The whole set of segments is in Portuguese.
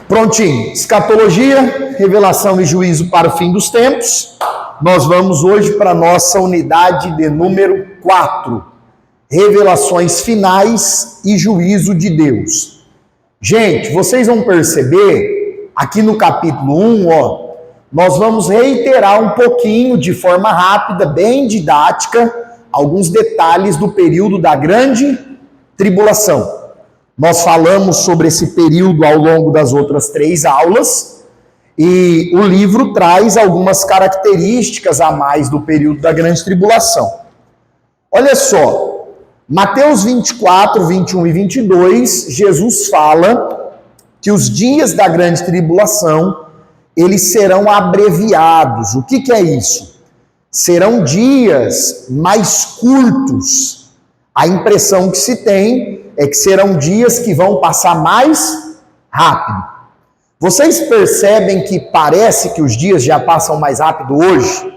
Prontinho, escatologia, revelação e juízo para o fim dos tempos. Nós vamos hoje para a nossa unidade de número 4, revelações finais e juízo de Deus. Gente, vocês vão perceber, aqui no capítulo 1, nós vamos reiterar um pouquinho, de forma rápida, bem didática, alguns detalhes do período da grande tribulação. Nós falamos sobre esse período ao longo das outras 3 aulas, e o livro traz algumas características a mais do período da grande tribulação. Olha só, Mateus 24, 21 e 22, Jesus fala que os dias da grande tribulação, eles serão abreviados. O que é isso? Serão dias mais curtos. A impressão que se tem é que serão dias que vão passar mais rápido. Vocês percebem que parece que os dias já passam mais rápido hoje?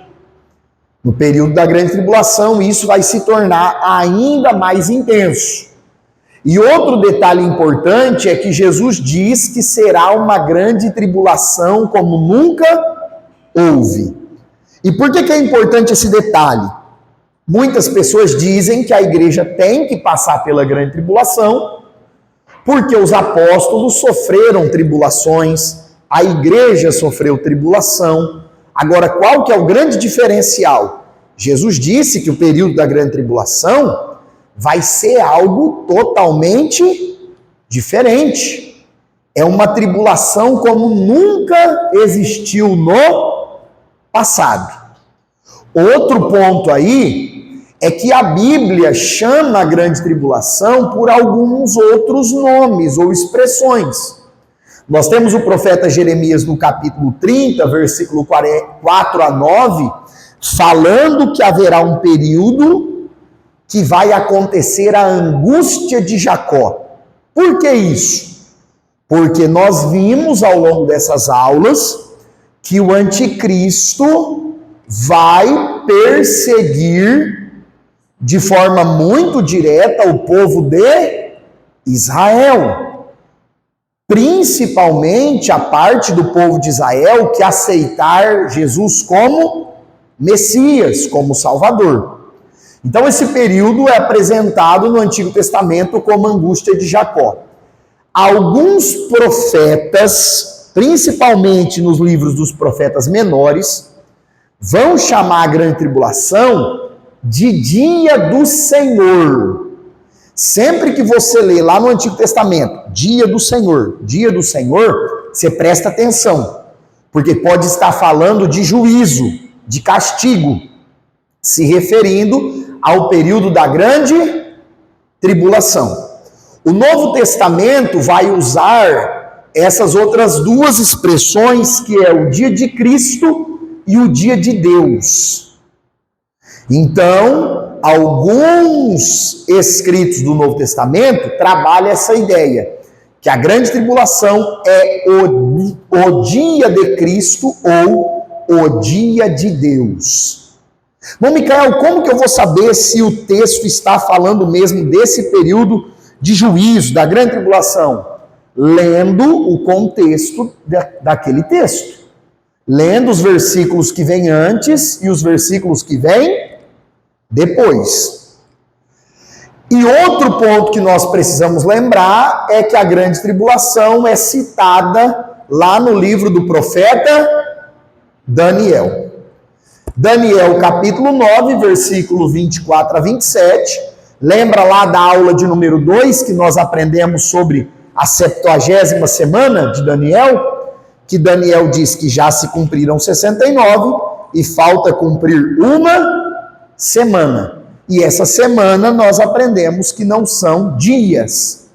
No período da grande tribulação, isso vai se tornar ainda mais intenso. E outro detalhe importante é que Jesus diz que será uma grande tribulação como nunca houve. E por que é importante esse detalhe? Muitas pessoas dizem que a igreja tem que passar pela grande tribulação, porque os apóstolos sofreram tribulações, a igreja sofreu tribulação. Agora, qual que é o grande diferencial? Jesus disse que o período da grande tribulação vai ser algo totalmente diferente. É uma tribulação como nunca existiu no passado. Outro ponto aí é que a Bíblia chama a grande tribulação por alguns outros nomes ou expressões. Nós temos o profeta Jeremias no capítulo 30, versículo 4 a 9, falando que haverá um período que vai acontecer a angústia de Jacó. Por que isso? Porque nós vimos ao longo dessas aulas que o anticristo vai perseguir de forma muito direta o povo de Israel, principalmente a parte do povo de Israel que aceitar Jesus como Messias, como Salvador. Então esse período é apresentado no Antigo Testamento como angústia de Jacó. Alguns profetas, principalmente nos livros dos profetas menores, vão chamar a grande tribulação de dia do Senhor. Sempre que você lê lá no Antigo Testamento, dia do Senhor, você presta atenção, porque pode estar falando de juízo, de castigo, se referindo ao período da grande tribulação. O Novo Testamento vai usar essas outras 2 expressões, que é o dia de Cristo e o dia de Deus. Então, alguns escritos do Novo Testamento trabalham essa ideia, que a grande tribulação é o dia de Cristo ou o dia de Deus. Bom, Micael, como que eu vou saber se o texto está falando mesmo desse período de juízo, da grande tribulação? Lendo o contexto daquele texto. Lendo os versículos que vêm antes e os versículos que vêm depois. E outro ponto que nós precisamos lembrar é que a grande tribulação é citada lá no livro do profeta Daniel. Daniel capítulo 9, versículo 24 a 27. Lembra lá da aula de número 2 que nós aprendemos sobre a 70ª semana de Daniel? Que Daniel diz que já se cumpriram 69 e falta cumprir uma semana. E essa semana nós aprendemos que não são dias,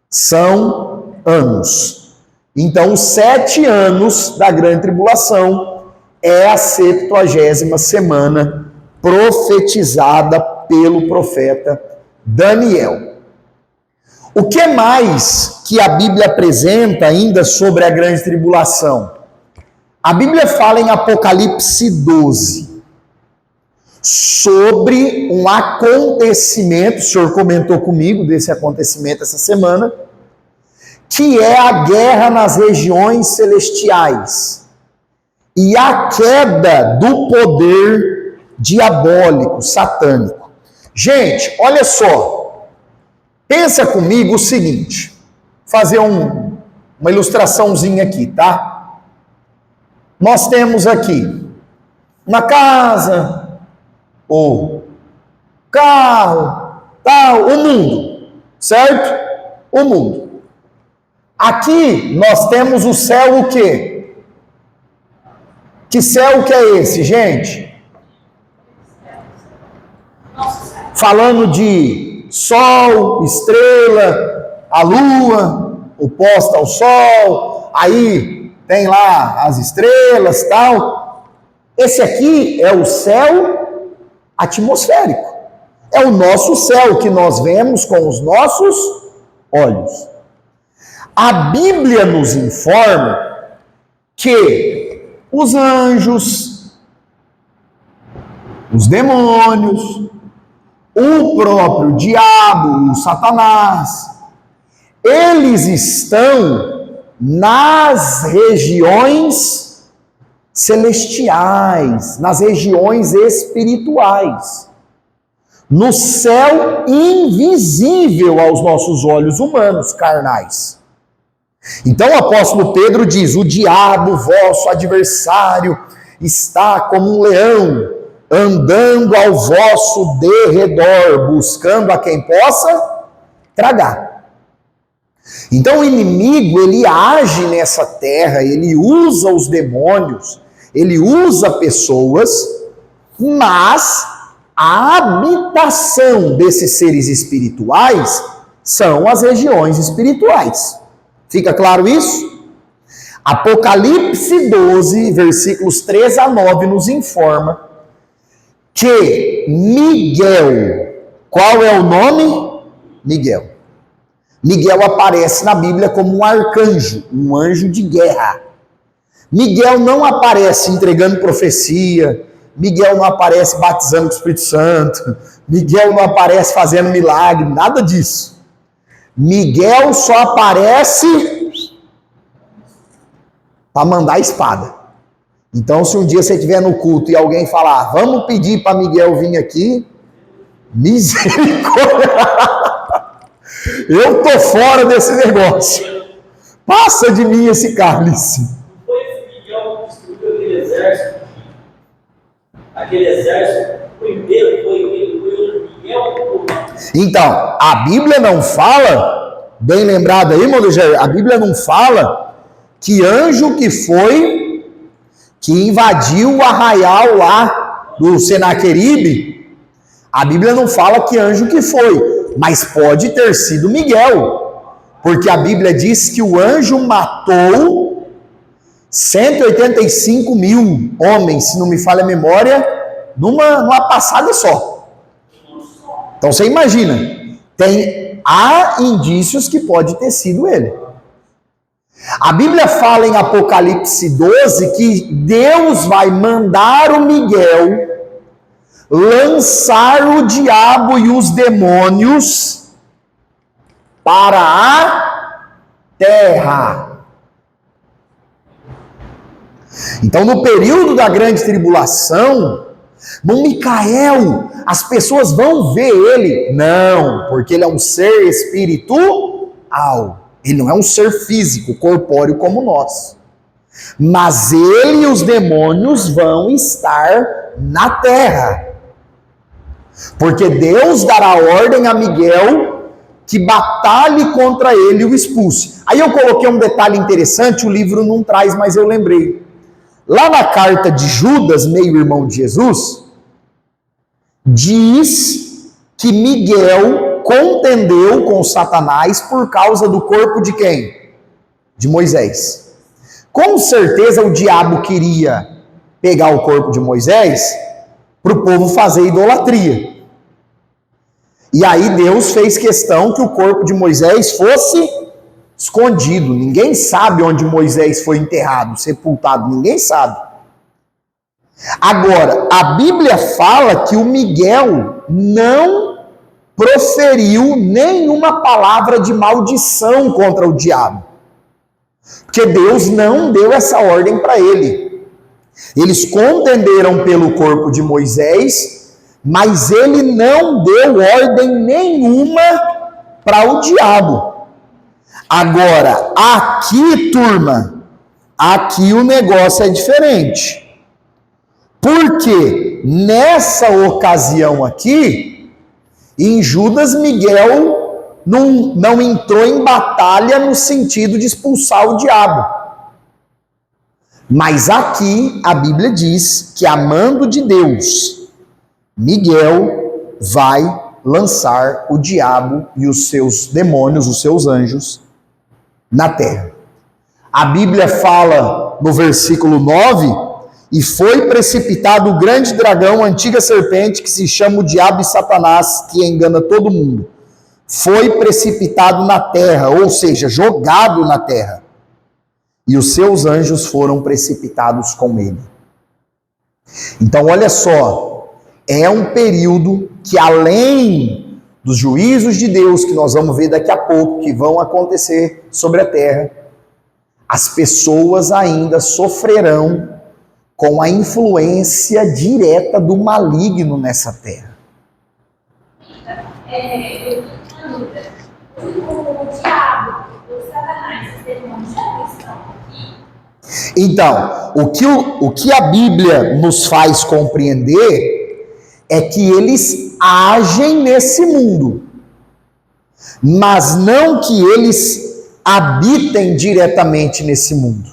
são anos. Então, os 7 anos da grande tribulação é a 70ª semana profetizada pelo profeta Daniel. O que mais que a Bíblia apresenta ainda sobre a grande tribulação? A Bíblia fala em Apocalipse 12 sobre um acontecimento, o senhor comentou comigo desse acontecimento essa semana, que é a guerra nas regiões celestiais e a queda do poder diabólico, satânico. Gente, olha só, pensa comigo o seguinte, vou fazer uma ilustraçãozinha aqui, tá? Nós temos aqui uma casa, ou carro, tal, o mundo, certo? O mundo. Aqui nós temos o céu o quê? Que céu que é esse, gente? Falando de sol, estrela, a lua, oposta ao sol, aí tem lá as estrelas, tal. Esse aqui é o céu atmosférico. É o nosso céu que nós vemos com os nossos olhos. A Bíblia nos informa que os anjos, os demônios, o próprio diabo, o Satanás, eles estão nas regiões celestiais, nas regiões espirituais, no céu invisível aos nossos olhos humanos, carnais. Então o apóstolo Pedro diz: o diabo, vosso adversário, está como um leão, andando ao vosso derredor, buscando a quem possa tragar. Então o inimigo, ele age nessa terra, ele usa os demônios, ele usa pessoas, mas a habitação desses seres espirituais são as regiões espirituais. Fica claro isso? Apocalipse 12, versículos 3 a 9, nos informa que Miguel, qual é o nome? Miguel. Miguel aparece na Bíblia como um arcanjo, um anjo de guerra. Miguel não aparece entregando profecia, Miguel não aparece batizando com o Espírito Santo, Miguel não aparece fazendo milagre, nada disso. Miguel só aparece para mandar a espada. Então, se um dia você estiver no culto e alguém falar, vamos pedir para Miguel vir aqui, misericórdia, eu tô fora desse negócio. Passa de mim esse cálice. Foi Miguel que destruiu aquele exército? Aquele exército primeiro foi Miguel? Então, a Bíblia não fala, bem lembrado aí, Modeger, a Bíblia não fala que anjo que foi que invadiu o arraial lá do Senaqueribe. A Bíblia não fala que anjo que foi, mas pode ter sido Miguel, porque a Bíblia diz que o anjo matou 185 mil homens, se não me falha a memória, numa passada só. Então você imagina, há indícios que pode ter sido ele. A Bíblia fala em Apocalipse 12 que Deus vai mandar o Miguel lançar o diabo e os demônios para a terra. Então, no período da grande tribulação, Micael, as pessoas vão ver ele. Não, porque ele é um ser espiritual. Ele não é um ser físico, corpóreo como nós. Mas ele e os demônios vão estar na terra. Porque Deus dará ordem a Miguel que batalhe contra ele e o expulse. Aí eu coloquei um detalhe interessante, o livro não traz, mas eu lembrei. Lá na carta de Judas, meio-irmão de Jesus, diz que Miguel contendeu com Satanás por causa do corpo de quem? De Moisés. Com certeza o diabo queria pegar o corpo de Moisés para o povo fazer idolatria. E aí Deus fez questão que o corpo de Moisés fosse escondido. Ninguém sabe onde Moisés foi enterrado, sepultado, ninguém sabe. Agora, a Bíblia fala que o Miguel não proferiu nenhuma palavra de maldição contra o diabo. Porque Deus não deu essa ordem para ele. Eles contenderam pelo corpo de Moisés, mas ele não deu ordem nenhuma para o diabo. Agora, aqui, turma, aqui o negócio é diferente. Porque nessa ocasião aqui, em Judas, Miguel não entrou em batalha no sentido de expulsar o diabo. Mas aqui a Bíblia diz que, a mando de Deus, Miguel vai lançar o diabo e os seus demônios, os seus anjos, na terra. A Bíblia fala no versículo 9, e foi precipitado o grande dragão, a antiga serpente, que se chama o diabo e Satanás, que engana todo mundo. Foi precipitado na terra, ou seja, jogado na terra. E os seus anjos foram precipitados com ele. Então, olha só, é um período que, além dos juízos de Deus, que nós vamos ver daqui a pouco, que vão acontecer sobre a terra, as pessoas ainda sofrerão com a influência direta do maligno nessa terra. O diabo, o Satanás, os demônios já estão aqui. Então, o que a Bíblia nos faz compreender é que eles agem nesse mundo, mas não que eles habitem diretamente nesse mundo.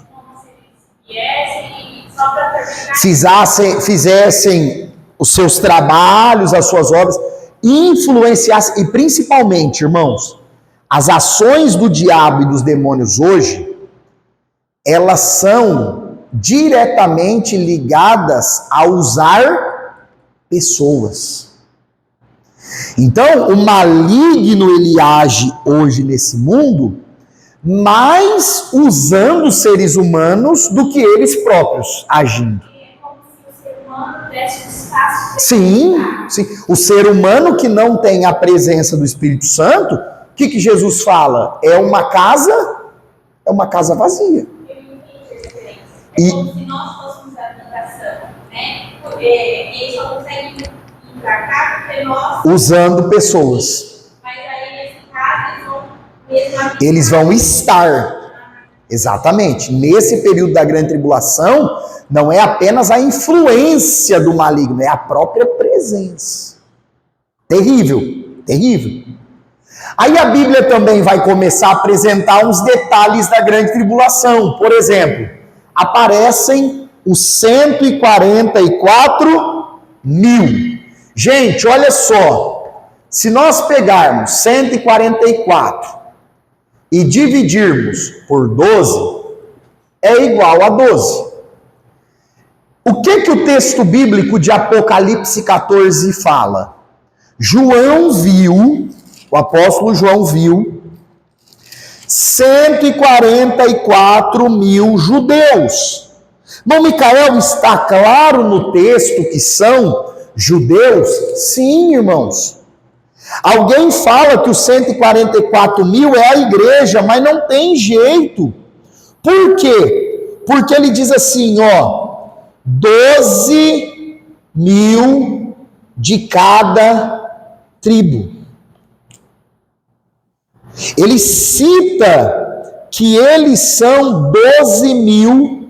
Fizessem os seus trabalhos, as suas obras, influenciassem, e principalmente, irmãos, as ações do diabo e dos demônios hoje, elas são diretamente ligadas a usar pessoas. Então, o maligno, ele age hoje nesse mundo, mais usando seres humanos do que eles próprios agindo. É como se o ser humano desse espaço. Sim. O ser humano que não tem a presença do Espírito Santo, o que Jesus fala? É uma casa vazia. Eu entendi a diferença. É como se nós fôssemos a habitação, né? Eles só conseguem ir para cá porque nós... Usando pessoas. Mas aí, nesse caso, eles vão estar, exatamente, nesse período da grande tribulação, não é apenas a influência do maligno, é a própria presença. Terrível, terrível. Aí a Bíblia também vai começar a apresentar uns detalhes da grande tribulação. Por exemplo, aparecem os 144 mil. Gente, olha só, se nós pegarmos 144 e dividirmos por 12, é igual a 12. O que o texto bíblico de Apocalipse 14 fala? João viu, o apóstolo João viu, 144 mil judeus. Irmão Micael, está claro no texto que são judeus? Sim, irmãos. Alguém fala que os 144 mil é a igreja, mas não tem jeito. Por quê? Porque ele diz assim, 12 mil de cada tribo. Ele cita que eles são 12 mil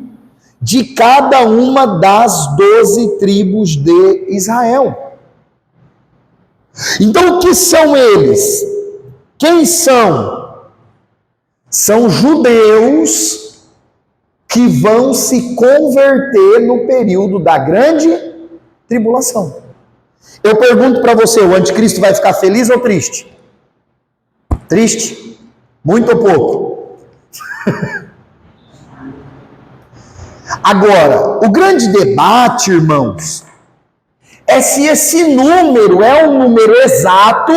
de cada uma das 12 tribos de Israel. Então, o que são eles? Quem são? São judeus que vão se converter no período da grande tribulação. Eu pergunto para você, o anticristo vai ficar feliz ou triste? Triste? Muito ou pouco? Agora, o grande debate, irmãos, é se esse número é um número exato,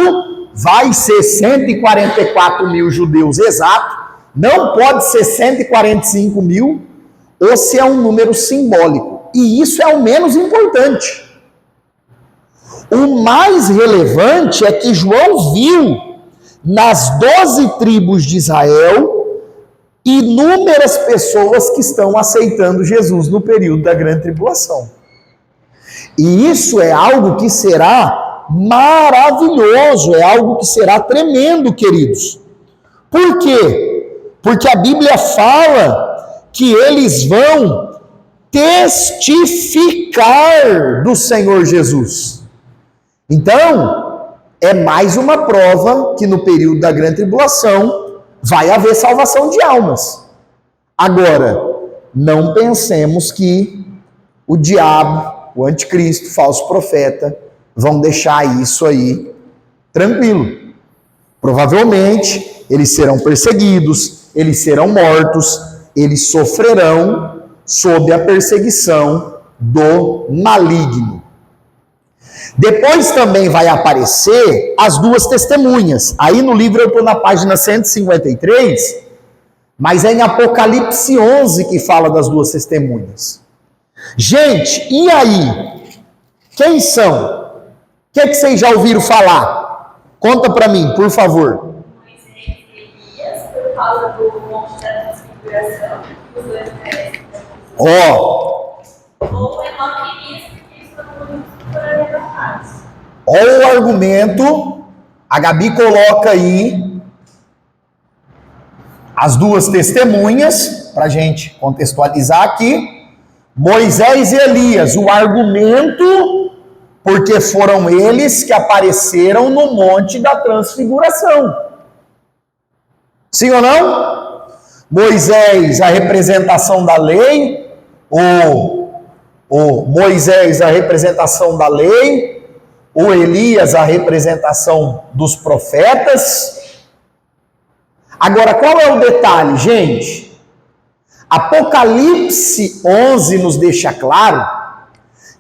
vai ser 144 mil judeus exato, não pode ser 145 mil, ou se é um número simbólico. E isso é o menos importante. o mais relevante é que João viu nas 12 tribos de Israel inúmeras pessoas que estão aceitando Jesus no período da grande tribulação. E isso é algo que será maravilhoso, é algo que será tremendo, queridos. Por quê? Porque a Bíblia fala que eles vão testificar do Senhor Jesus. Então, é mais uma prova que no período da grande tribulação vai haver salvação de almas. Agora, não pensemos que o diabo, o anticristo, o falso profeta, vão deixar isso aí tranquilo. Provavelmente, eles serão perseguidos, eles serão mortos, eles sofrerão sob a perseguição do maligno. Depois também vai aparecer as duas testemunhas. Aí no livro eu estou na página 153, mas é em Apocalipse 11 que fala das duas testemunhas. Gente, e aí? Quem são? O que é que vocês já ouviram falar? Conta para mim, por favor. Moisés e Elias, por causa do monte da transfiguração, os dois Ó, ou Enoque e Elias, porque eles foram arrebatados. ó o argumento, a Gabi coloca aí as duas testemunhas, para a gente contextualizar aqui. Moisés e Elias, o argumento, porque foram eles que apareceram no monte da transfiguração. Sim ou não? Moisés, a representação da lei, o Moisés, a representação da lei, o Elias, a representação dos profetas. Agora, qual é o detalhe, gente? Apocalipse 11 nos deixa claro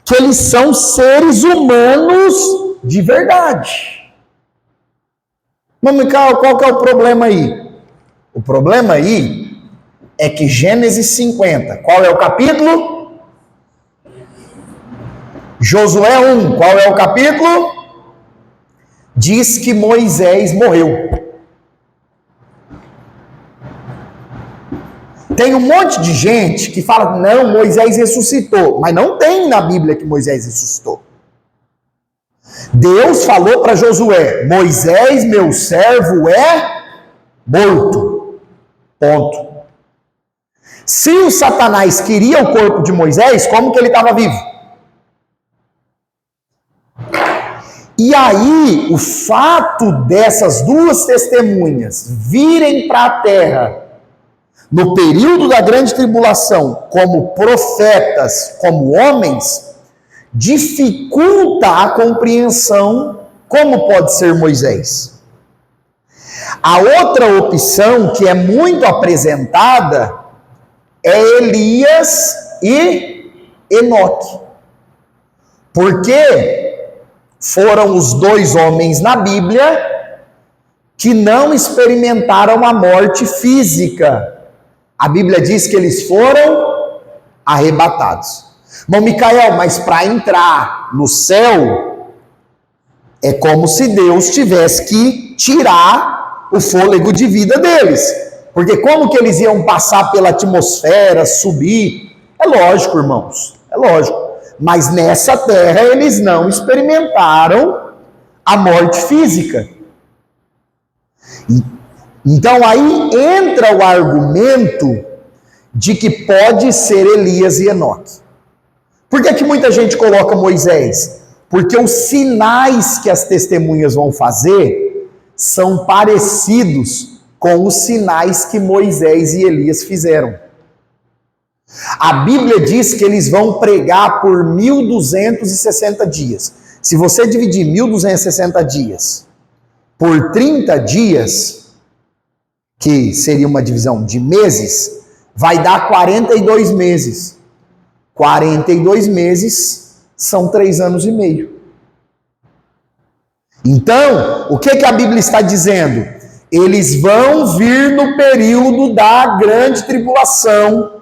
que eles são seres humanos de verdade. Mas, Micael, qual que é o problema aí? O problema aí é que Gênesis 50, qual é o capítulo? Josué 1, qual é o capítulo? Diz que Moisés morreu. Tem um monte de gente que fala, não, Moisés ressuscitou. Mas não tem na Bíblia que Moisés ressuscitou. Deus falou para Josué, Moisés, meu servo, é morto. Ponto. Se o Satanás queria o corpo de Moisés, como que ele estava vivo? E aí, o fato dessas duas testemunhas virem para a terra no período da grande tribulação, como profetas, como homens, dificulta a compreensão como pode ser Moisés. A outra opção que é muito apresentada é Elias e Enoque. Porque foram os dois homens na Bíblia que não experimentaram a morte física. A Bíblia diz que eles foram arrebatados. Bom, Micael, mas para entrar no céu, é como se Deus tivesse que tirar o fôlego de vida deles. Porque como que eles iam passar pela atmosfera, subir? É lógico, irmãos, é lógico. Mas nessa terra eles não experimentaram a morte física. Então aí entra o argumento de que pode ser Elias e Enoque. Por que muita gente coloca Moisés? Porque os sinais que as testemunhas vão fazer são parecidos com os sinais que Moisés e Elias fizeram. A Bíblia diz que eles vão pregar por 1260 dias. Se você dividir 1260 dias por 30 dias, que seria uma divisão de meses, vai dar 42 meses. 42 meses são 3 anos e meio. Então, o que a Bíblia está dizendo? Eles vão vir no período da grande tribulação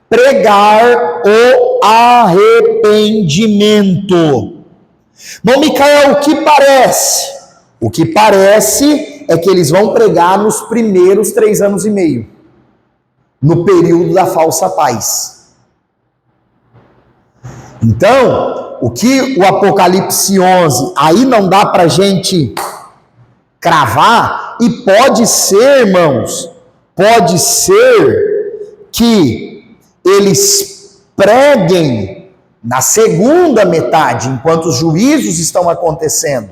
pregar o arrependimento. Bom, Micael, o que parece? O que parece é que eles vão pregar nos primeiros 3 anos e meio, no período da falsa paz. Então, o que o Apocalipse 11, aí não dá para a gente cravar, e pode ser, irmãos, pode ser que eles preguem na segunda metade, enquanto os juízos estão acontecendo.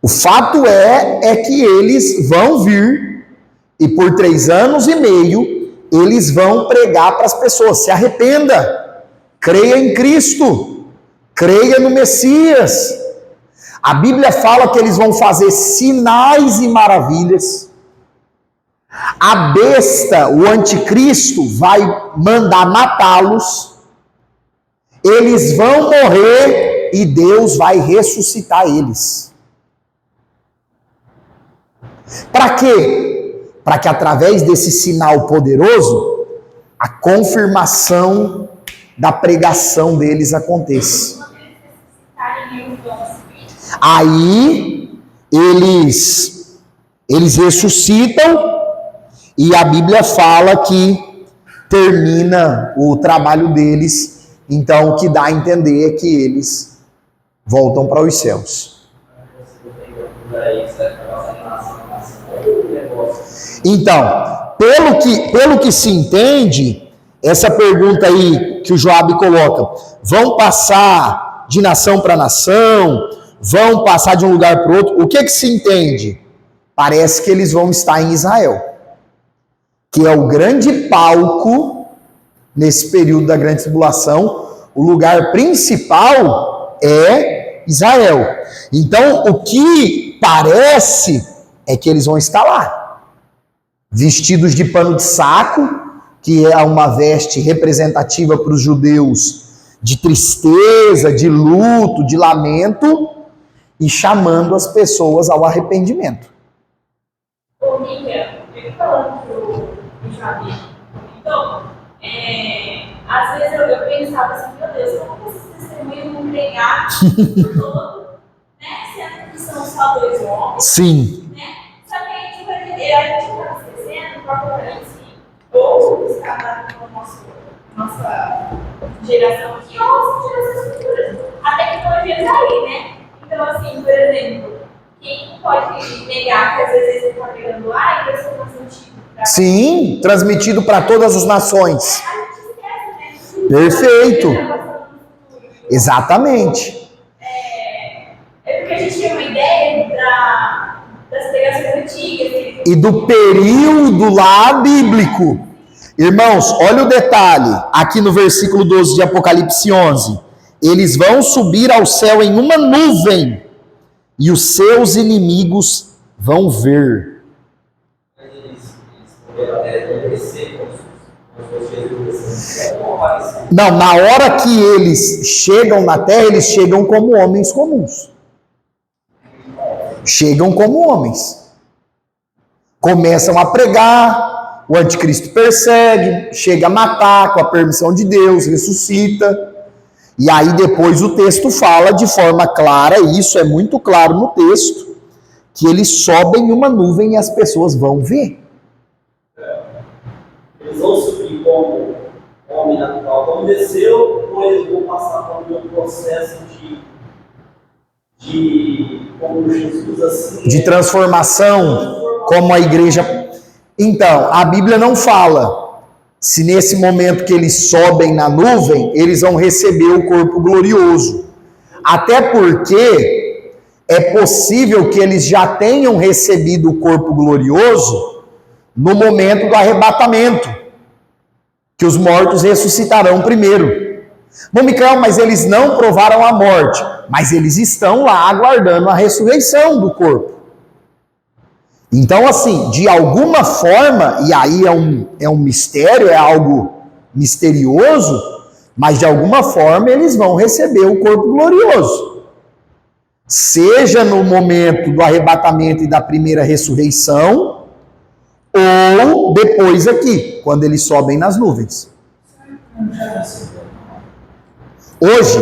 O fato é que eles vão vir e por 3 anos e meio eles vão pregar para as pessoas: se arrependa, creia em Cristo, creia no Messias. A Bíblia fala que eles vão fazer sinais e maravilhas. A besta, o anticristo, vai mandar matá-los. Eles vão morrer e Deus vai ressuscitar eles. Para quê? Para que através desse sinal poderoso, a confirmação da pregação deles aconteça. Aí eles ressuscitam e a Bíblia fala que termina o trabalho deles. Então, o que dá a entender é que eles voltam para os céus. Então, pelo que se entende, essa pergunta aí que o Joabe coloca, vão passar de nação para nação, vão passar de um lugar para o outro, o que se entende? Parece que eles vão estar em Israel, que é o grande palco nesse período da grande tribulação. O lugar principal é Israel. Então, o que parece é que eles vão estar lá, vestidos de pano de saco, que é uma veste representativa para os judeus de tristeza, de luto, de lamento, e chamando as pessoas ao arrependimento. Ô, Mika, eu falando pro Javi, então, às vezes eu pensava assim, meu Deus, como esses testemunhos vão pregar todo, né? Sendo que são só 2 homens. Sim. Né? Só que a gente vai entender, a gente está esquecendo, propriamente, ou os caras da nossa geração aqui, ou as gerações futuras. A tecnologia está aí, né? Então, assim, por exemplo, quem pode negar que às vezes você está pegando lá e você transmitido para... Sim, transmitido para todas as nações. A gente esquece, né? Perfeito. Exatamente. É porque a gente tem uma ideia das pregações antigas. E do período lá bíblico. Irmãos, olha o detalhe, aqui no versículo 12 de Apocalipse 11. Eles vão subir ao céu em uma nuvem, e os seus inimigos vão ver. Não, na hora que eles chegam na terra, eles chegam como homens comuns. Chegam como homens. Começam a pregar, o anticristo persegue, chega a matar com a permissão de Deus, ressuscita. E aí depois o texto fala de forma clara, e isso é muito claro no texto, que eles sobem em uma nuvem e as pessoas vão ver. Eles vão subir como homem natural, como desceu, ou eles vão passar por um processo de como Jesus assim... De transformação, como a igreja... Então, a Bíblia não fala se nesse momento que eles sobem na nuvem, eles vão receber o corpo glorioso. Até porque é possível que eles já tenham recebido o corpo glorioso no momento do arrebatamento, que os mortos ressuscitarão primeiro. Bom, Micael, mas eles não provaram a morte, mas eles estão lá aguardando a ressurreição do corpo. Então, assim, de alguma forma, e aí é um mistério, é algo misterioso, mas de alguma forma eles vão receber o corpo glorioso. Seja no momento do arrebatamento e da primeira ressurreição, ou depois aqui, quando eles sobem nas nuvens. Hoje,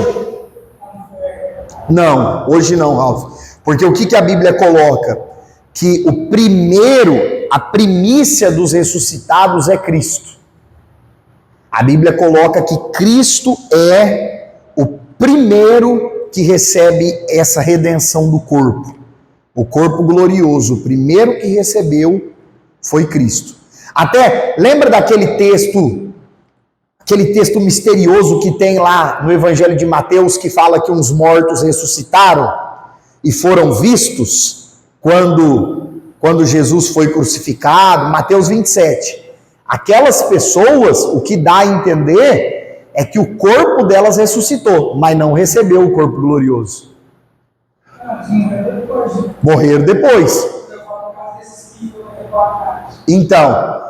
Não, hoje não, Ralf. Porque o que a Bíblia coloca? Que a primícia dos ressuscitados é Cristo. A Bíblia coloca que Cristo é o primeiro que recebe essa redenção do corpo. O corpo glorioso, o primeiro que recebeu foi Cristo. Até, lembra daquele texto misterioso que tem lá no Evangelho de Mateus, que fala que uns mortos ressuscitaram e foram vistos quando Jesus foi crucificado? Mateus 27. Aquelas pessoas, o que dá a entender é que o corpo delas ressuscitou, mas não recebeu o corpo glorioso. Morreram depois. Então,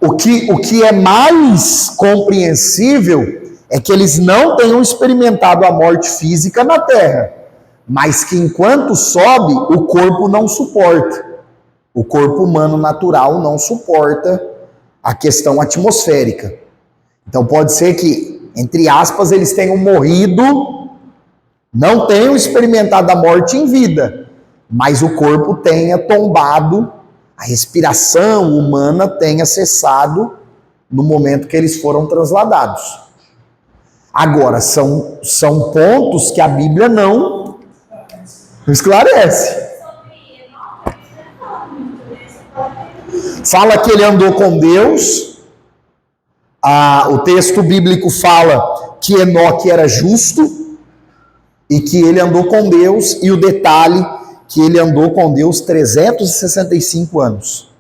o que é mais compreensível é que eles não tenham experimentado a morte física na terra, mas que enquanto sobe, o corpo não suporta. O corpo humano natural não suporta a questão atmosférica. Então pode ser que, entre aspas, eles tenham morrido, não tenham experimentado a morte em vida, mas o corpo tenha tombado, a respiração humana tenha cessado no momento que eles foram transladados. Agora, são pontos que a Bíblia não esclarece. Fala que ele andou com Deus. O texto bíblico fala que Enoque era justo e que ele andou com Deus, e o detalhe que ele andou com Deus 365 anos.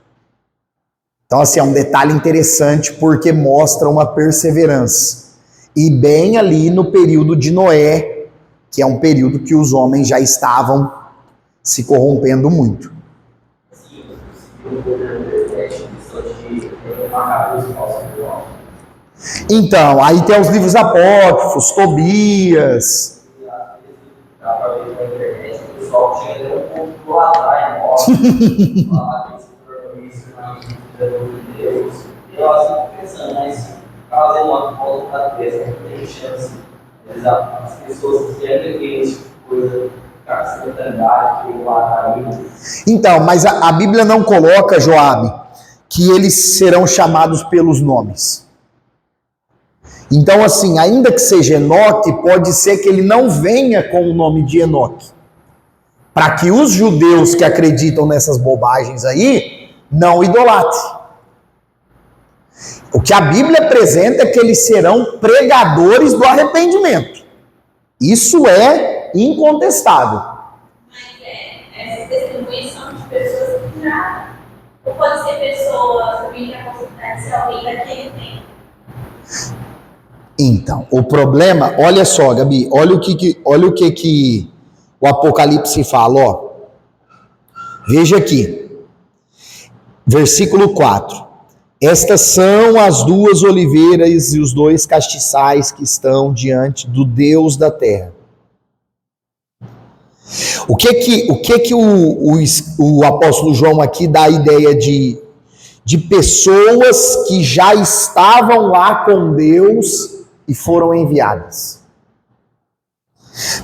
Então, assim, é um detalhe interessante porque mostra uma perseverança. E bem ali no período de Noé, que é um período que os homens já estavam se corrompendo muito. Então, aí tem os livros apócrifos, Tobias. Então, mas a Bíblia não coloca, Joabe, que eles serão chamados pelos nomes. Então, assim, ainda que seja Enoque, pode ser que ele não venha com o nome de Enoque, para que os judeus que acreditam nessas bobagens aí não idolatrem. O que a Bíblia apresenta é que eles serão pregadores do arrependimento. Isso é incontestável. Mas essas testemunhas são de pessoas que já... Ou pode ser pessoas também da possibilidade de ser alguém daquele tempo. Então, o problema, olha só, Gabi, olha o que o Apocalipse fala, ó. Veja aqui, versículo 4. Estas são as duas oliveiras e os dois castiçais que estão diante do Deus da terra. O que o apóstolo João aqui dá a ideia de pessoas que já estavam lá com Deus e foram enviadas.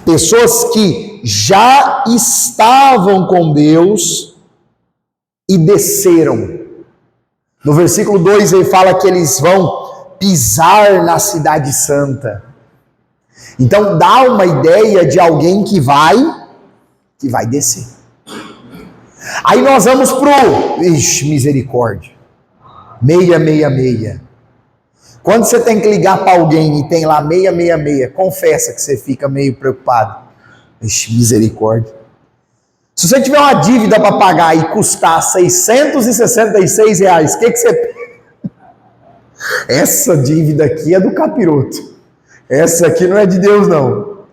Pessoas que já estavam com Deus e desceram. No versículo 2 ele fala que eles vão pisar na cidade santa. Então dá uma ideia de alguém que vai descer. Aí nós vamos misericórdia. 666. Quando você tem que ligar para alguém e tem lá 666, confessa que você fica meio preocupado. Misericórdia. Se você tiver uma dívida para pagar e custar R$666, o que você... Essa dívida aqui é do capiroto. Essa aqui não é de Deus, não.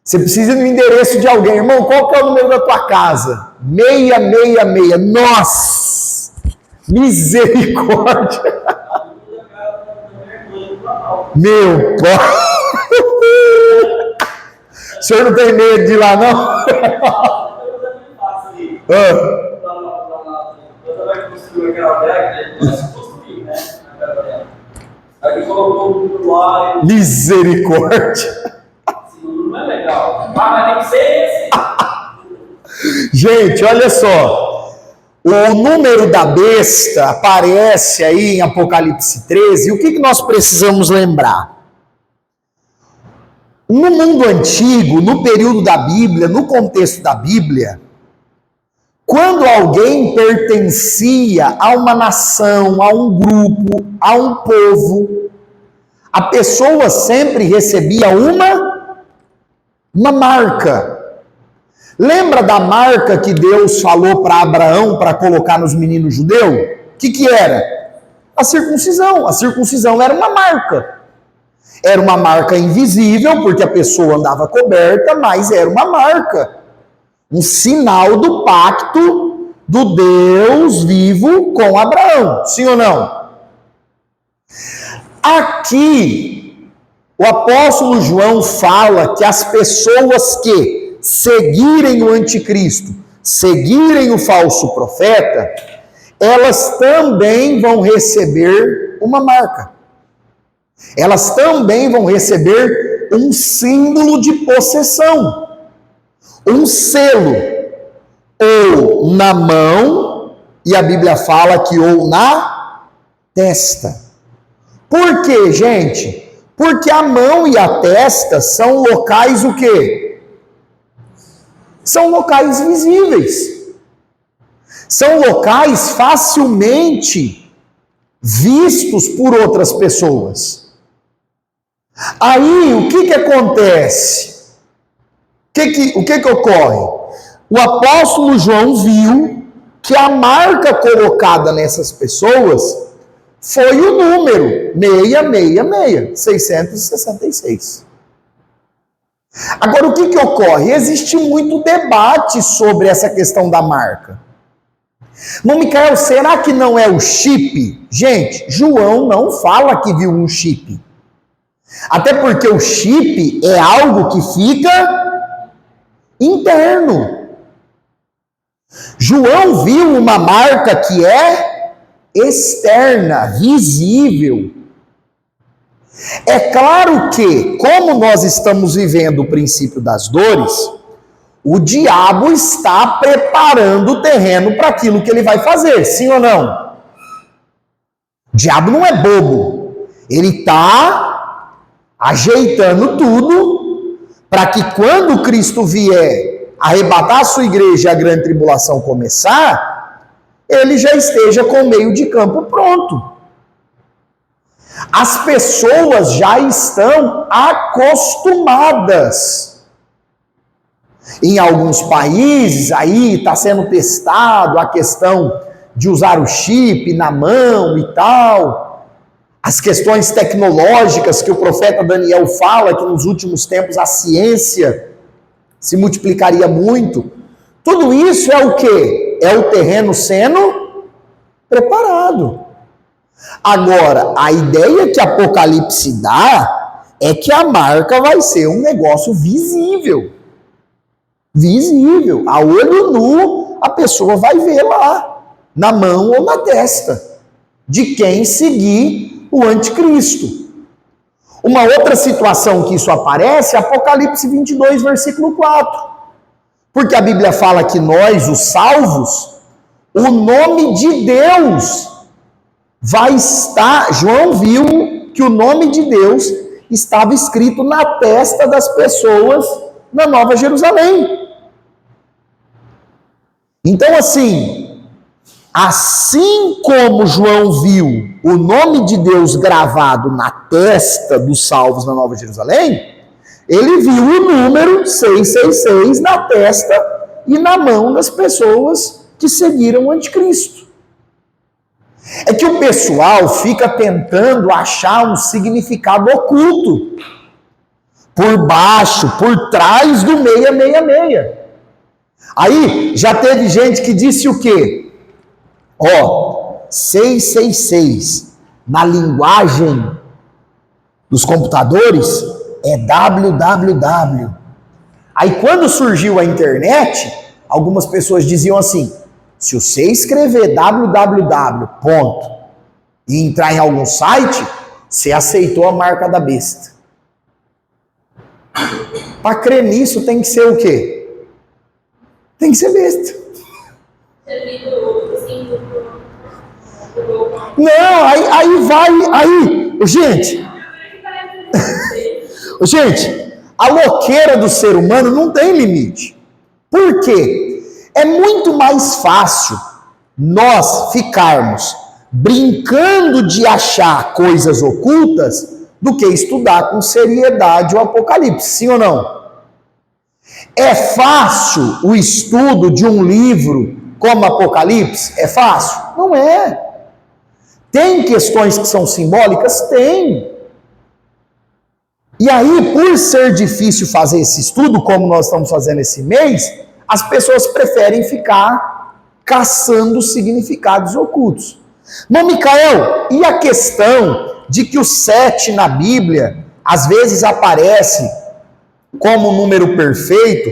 Você precisa do endereço de alguém. Irmão, qual que é o número da tua casa? 666. Nossa! Misericórdia! Meu pai! O senhor não tem medo de ir lá, não? Misericórdia! Gente, olha só. O número da besta aparece aí em Apocalipse 13. E o que nós precisamos lembrar? No mundo antigo, no período da Bíblia, no contexto da Bíblia, quando alguém pertencia a uma nação, a um grupo, a um povo, a pessoa sempre recebia uma marca. Lembra da marca que Deus falou para Abraão para colocar nos meninos judeus? O que era? A circuncisão. A circuncisão era uma marca. Era uma marca invisível, porque a pessoa andava coberta, mas era uma marca. Um sinal do pacto do Deus vivo com Abraão. Sim ou não? Aqui, o apóstolo João fala que as pessoas que seguirem o anticristo, seguirem o falso profeta, elas também vão receber uma marca. Elas também vão receber um símbolo de possessão, um selo, ou na mão, e a Bíblia fala que ou na testa. Por quê, gente? Porque a mão e a testa são locais o quê? São locais visíveis. São locais facilmente vistos por outras pessoas. Aí, o que acontece? O que ocorre? O apóstolo João viu que a marca colocada nessas pessoas foi o número 666. Agora, o que ocorre? Existe muito debate sobre essa questão da marca. Mas, Micael, será que não é o chip? Gente, João não fala que viu um chip. Até porque o chip é algo que fica interno. João viu uma marca que é externa, visível. É claro que, como nós estamos vivendo o princípio das dores, o diabo está preparando o terreno para aquilo que ele vai fazer, sim ou não? O diabo não é bobo. Ele está ajeitando tudo para que quando Cristo vier arrebatar a sua igreja e a grande tribulação começar, ele já esteja com o meio de campo pronto. As pessoas já estão acostumadas. Em alguns países aí está sendo testado a questão de usar o chip na mão e tal. As questões tecnológicas que o profeta Daniel fala que nos últimos tempos a ciência se multiplicaria muito. Tudo isso é o quê? É o terreno sendo preparado. Agora, a ideia que Apocalipse dá é que a marca vai ser um negócio visível. Visível. A olho nu, a pessoa vai ver lá, na mão ou na testa, de quem seguir o anticristo. Uma outra situação que isso aparece é Apocalipse 22, versículo 4. Porque a Bíblia fala que nós, os salvos, o nome de Deus vai estar... João viu que o nome de Deus estava escrito na testa das pessoas na Nova Jerusalém. Então, assim como João viu o nome de Deus gravado na testa dos salvos na Nova Jerusalém, ele viu o número 666 na testa e na mão das pessoas que seguiram o anticristo. É que o pessoal fica tentando achar um significado oculto por baixo, por trás do 666. Aí já teve gente que disse o quê? 666 na linguagem dos computadores é www. Aí quando surgiu a internet, algumas pessoas diziam assim: se você escrever www. E entrar em algum site, você aceitou a marca da besta. Para crer nisso tem que ser o quê? Tem que ser besta. Não, gente, a louqueira do ser humano não tem limite. Por quê? É muito mais fácil nós ficarmos brincando de achar coisas ocultas do que estudar com seriedade o Apocalipse, sim ou não? É fácil o estudo de um livro como Apocalipse? É fácil? Não é. Tem questões que são simbólicas? Tem. E aí, por ser difícil fazer esse estudo, como nós estamos fazendo esse mês, as pessoas preferem ficar caçando significados ocultos. Mas, Micael, e a questão de que o 7 na Bíblia, às vezes aparece como número perfeito,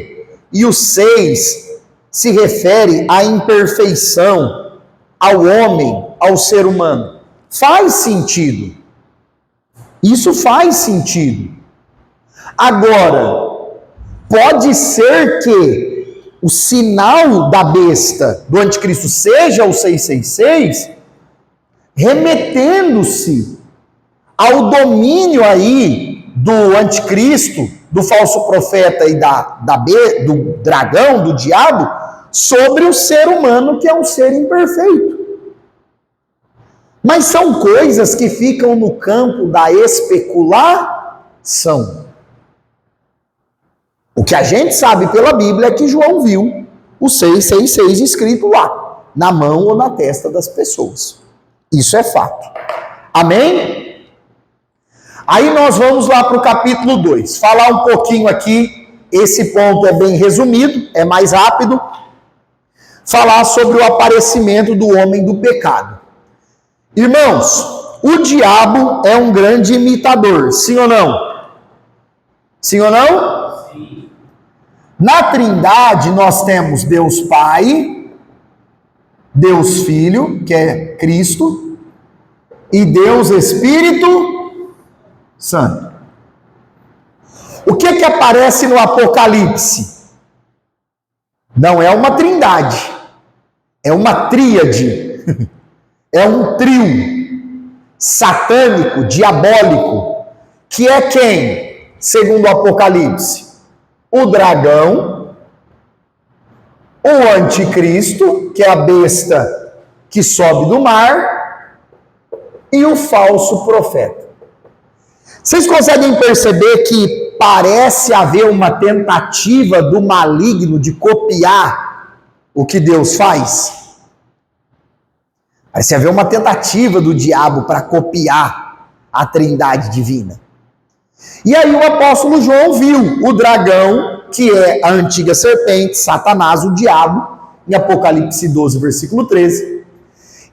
e o 6 se refere à imperfeição, ao homem, ao ser humano? Faz sentido. Isso faz sentido. Agora, pode ser que o sinal da besta do anticristo seja o 666, remetendo-se ao domínio aí do anticristo, do falso profeta e do dragão, do diabo, sobre o ser humano, que é um ser imperfeito. Mas são coisas que ficam no campo da especulação. O que a gente sabe pela Bíblia é que João viu o 666 escrito lá, na mão ou na testa das pessoas. Isso é fato. Amém? Aí nós vamos lá para o capítulo 2. Falar um pouquinho aqui, esse ponto é bem resumido, é mais rápido. Falar sobre o aparecimento do homem do pecado. Irmãos, o diabo é um grande imitador, sim ou não? Sim ou não? Sim. Na Trindade nós temos Deus Pai, Deus Filho, que é Cristo, e Deus Espírito Santo. O que aparece no Apocalipse? Não é uma trindade, é uma tríade. É um trio satânico, diabólico, que é quem, segundo o Apocalipse? O dragão, o anticristo, que é a besta que sobe do mar, e o falso profeta. Vocês conseguem perceber que parece haver uma tentativa do maligno de copiar o que Deus faz? Parece haver uma tentativa do diabo para copiar a trindade divina. E aí o apóstolo João viu o dragão, que é a antiga serpente, Satanás, o diabo, em Apocalipse 12, versículo 13.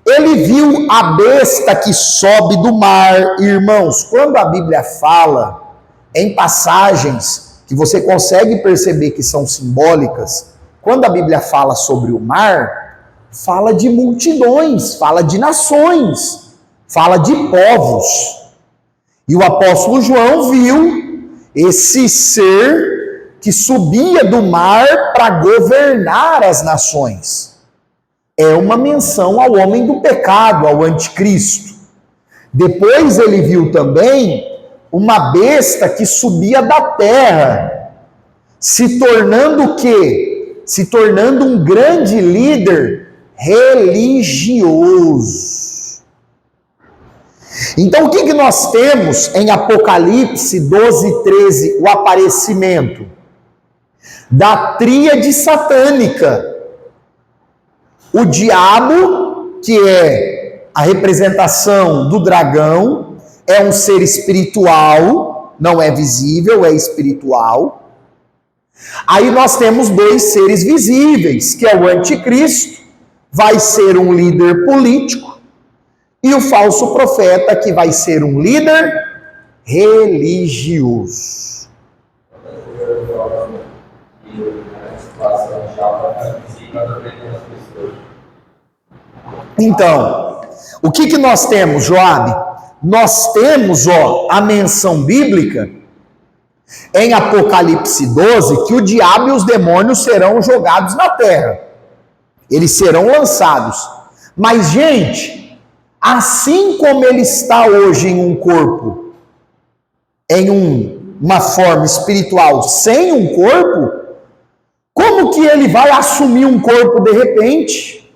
Ele viu a besta que sobe do mar. Irmãos, quando a Bíblia fala em passagens que você consegue perceber que são simbólicas, quando a Bíblia fala sobre o mar, fala de multidões, fala de nações, fala de povos. E o apóstolo João viu esse ser que subia do mar para governar as nações. É uma menção ao homem do pecado, ao anticristo. Depois ele viu também uma besta que subia da terra, se tornando o quê? Se tornando um grande líder religioso. Então o que nós temos em Apocalipse 12, 13? O aparecimento da tríade satânica. O diabo, que é a representação do dragão, é um ser espiritual, não é visível, é espiritual. Aí nós temos dois seres visíveis, que é o anticristo, vai ser um líder político, e o falso profeta, que vai ser um líder religioso. Então, o que nós temos, Joabe? Nós temos, a menção bíblica em Apocalipse 12 que o diabo e os demônios serão jogados na terra. Eles serão lançados. Mas, gente, assim como ele está hoje em um corpo, em uma forma espiritual sem um corpo, como que ele vai assumir um corpo de repente?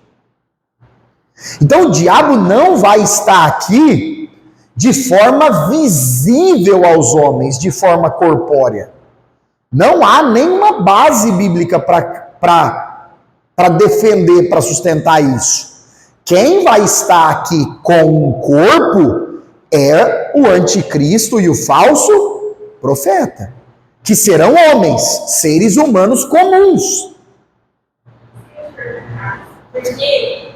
Então o diabo não vai estar aqui de forma visível aos homens, de forma corpórea. Não há nenhuma base bíblica para defender, para sustentar isso. Quem vai estar aqui com um corpo é o anticristo e o falso profeta, que serão homens, seres humanos comuns. Porque,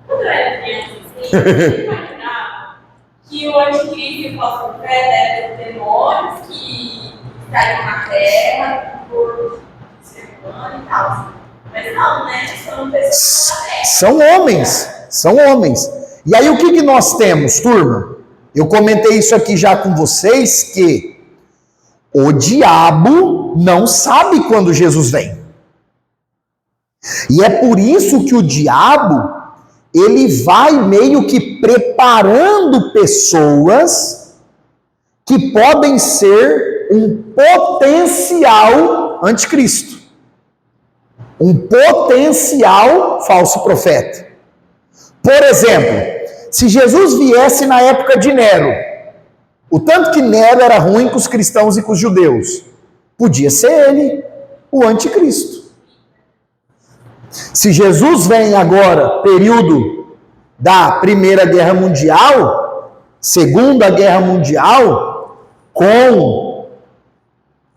quando eu era criança, eu imaginava que o anticristo e o falso profeta eram demônios que estariam na terra, por ser humano e tal. Mas não, né? São pessoas da terra. São homens. E aí o que nós temos, turma? Eu comentei isso aqui já com vocês, que o diabo não sabe quando Jesus vem. E é por isso que o diabo, ele vai meio que preparando pessoas que podem ser um potencial anticristo. Um potencial falso profeta. Por exemplo, se Jesus viesse na época de Nero, o tanto que Nero era ruim com os cristãos e com os judeus, podia ser ele o anticristo. Se Jesus vem agora, período da Primeira Guerra Mundial, Segunda Guerra Mundial, com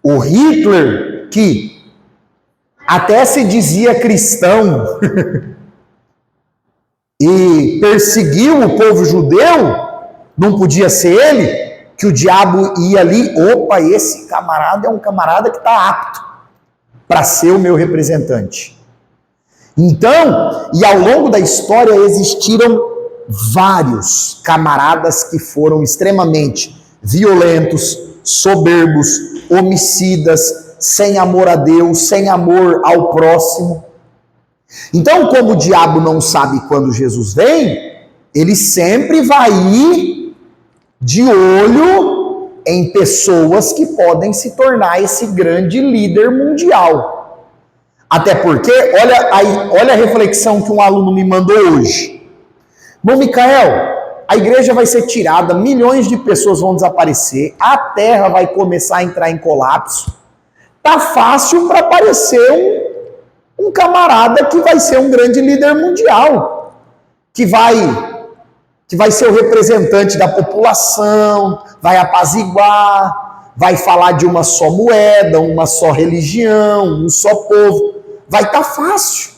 o Hitler, que até se dizia cristão e perseguiu o povo judeu, não podia ser ele, que o diabo ia ali, opa, esse camarada é um camarada que está apto para ser o meu representante. Então, e ao longo da história existiram vários camaradas que foram extremamente violentos, soberbos, homicidas, sem amor a Deus, sem amor ao próximo. Então, como o diabo não sabe quando Jesus vem, ele sempre vai ir de olho em pessoas que podem se tornar esse grande líder mundial. Até porque, olha a reflexão que um aluno me mandou hoje. Bom, Micael, a igreja vai ser tirada, milhões de pessoas vão desaparecer, a terra vai começar a entrar em colapso. Tá fácil para aparecer um camarada que vai ser um grande líder mundial, que vai ser o representante da população, vai apaziguar, vai falar de uma só moeda, uma só religião, um só povo. Vai estar fácil.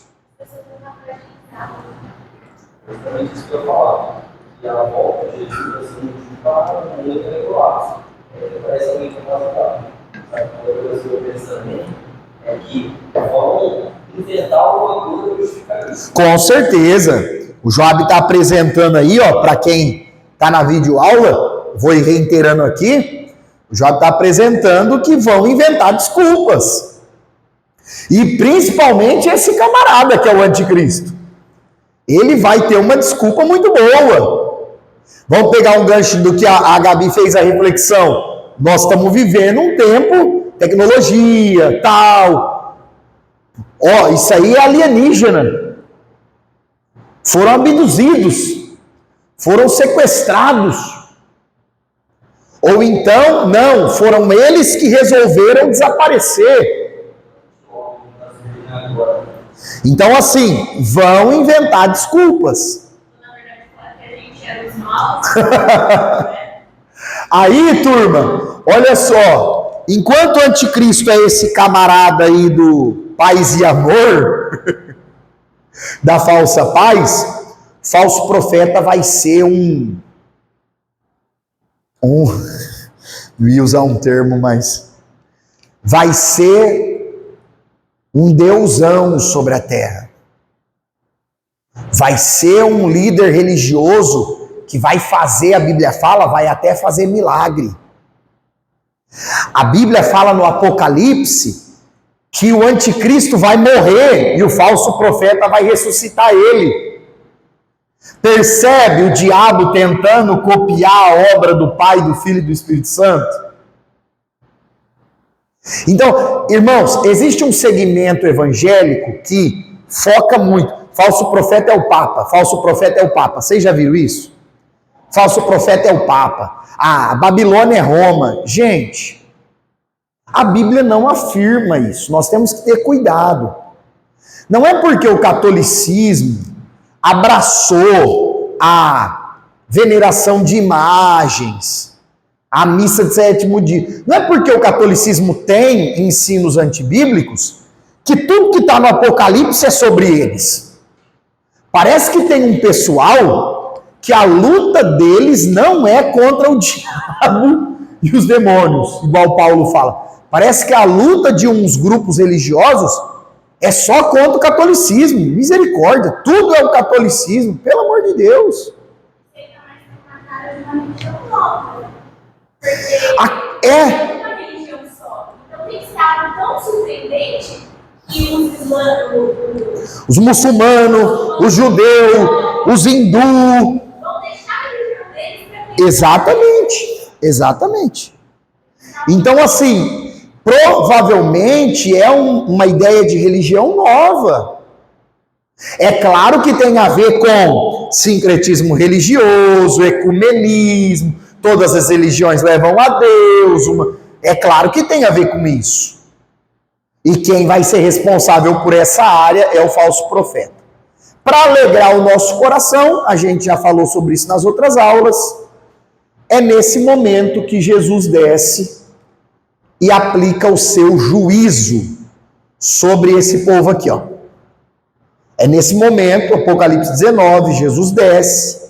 Justamente isso que eu falava. E ela volta o Jesus assim, para um mundo regular. Parece alguém capacitado. Outra coisa que eu penso também é que vão inventar alguma coisa para justificar isso. Com certeza. O Joab está apresentando aí, ó, para quem está na videoaula, vou ir reiterando aqui, o Joab está apresentando que vão inventar desculpas. E principalmente esse camarada que é o anticristo. Ele vai ter uma desculpa muito boa. Vamos pegar um gancho do que a Gabi fez a reflexão. Nós estamos vivendo um tempo, tecnologia, tal. Ó, isso aí é alienígena. Foram abduzidos, foram sequestrados. Ou então, não, foram eles que resolveram desaparecer. Então, assim, vão inventar desculpas. Na verdade, falar que a gente era os maus. Aí, turma, olha só, enquanto o anticristo é esse camarada aí do paz e amor, da falsa paz, falso profeta vai ser não ia usar um termo, mas vai ser um deusão sobre a terra. Vai ser um líder religioso que vai fazer, a Bíblia fala, vai até fazer milagre. A Bíblia fala no Apocalipse que o anticristo vai morrer e o falso profeta vai ressuscitar ele. Percebe o diabo tentando copiar a obra do Pai, do Filho e do Espírito Santo? Então, irmãos, existe um segmento evangélico que foca muito. Falso profeta é o Papa, falso profeta é o Papa. Vocês já viram isso? Falso profeta é o Papa. Ah, a Babilônia é Roma. Gente, a Bíblia não afirma isso. Nós temos que ter cuidado. Não é porque o catolicismo abraçou a veneração de imagens, a missa de sétimo dia. Não é porque o catolicismo tem ensinos antibíblicos que tudo que está no Apocalipse é sobre eles. Parece que tem um pessoal que a luta deles não é contra o diabo e os demônios, igual Paulo fala. Parece que a luta de uns grupos religiosos é só contra o catolicismo. Misericórdia, tudo é o catolicismo, pelo amor de Deus. É uma religião só. Então tem que ser tão surpreendente que os muçulmanos, os judeus, os hindus. Vão deixar a religião deles para Exatamente. Então, assim, provavelmente é uma ideia de religião nova. É claro que tem a ver com sincretismo religioso, ecumenismo, todas as religiões levam a Deus. É claro que tem a ver com isso. E quem vai ser responsável por essa área é o falso profeta. Para alegrar o nosso coração, a gente já falou sobre isso nas outras aulas, é nesse momento que Jesus desce e aplica o seu juízo sobre esse povo aqui, ó. É nesse momento, Apocalipse 19, Jesus desce,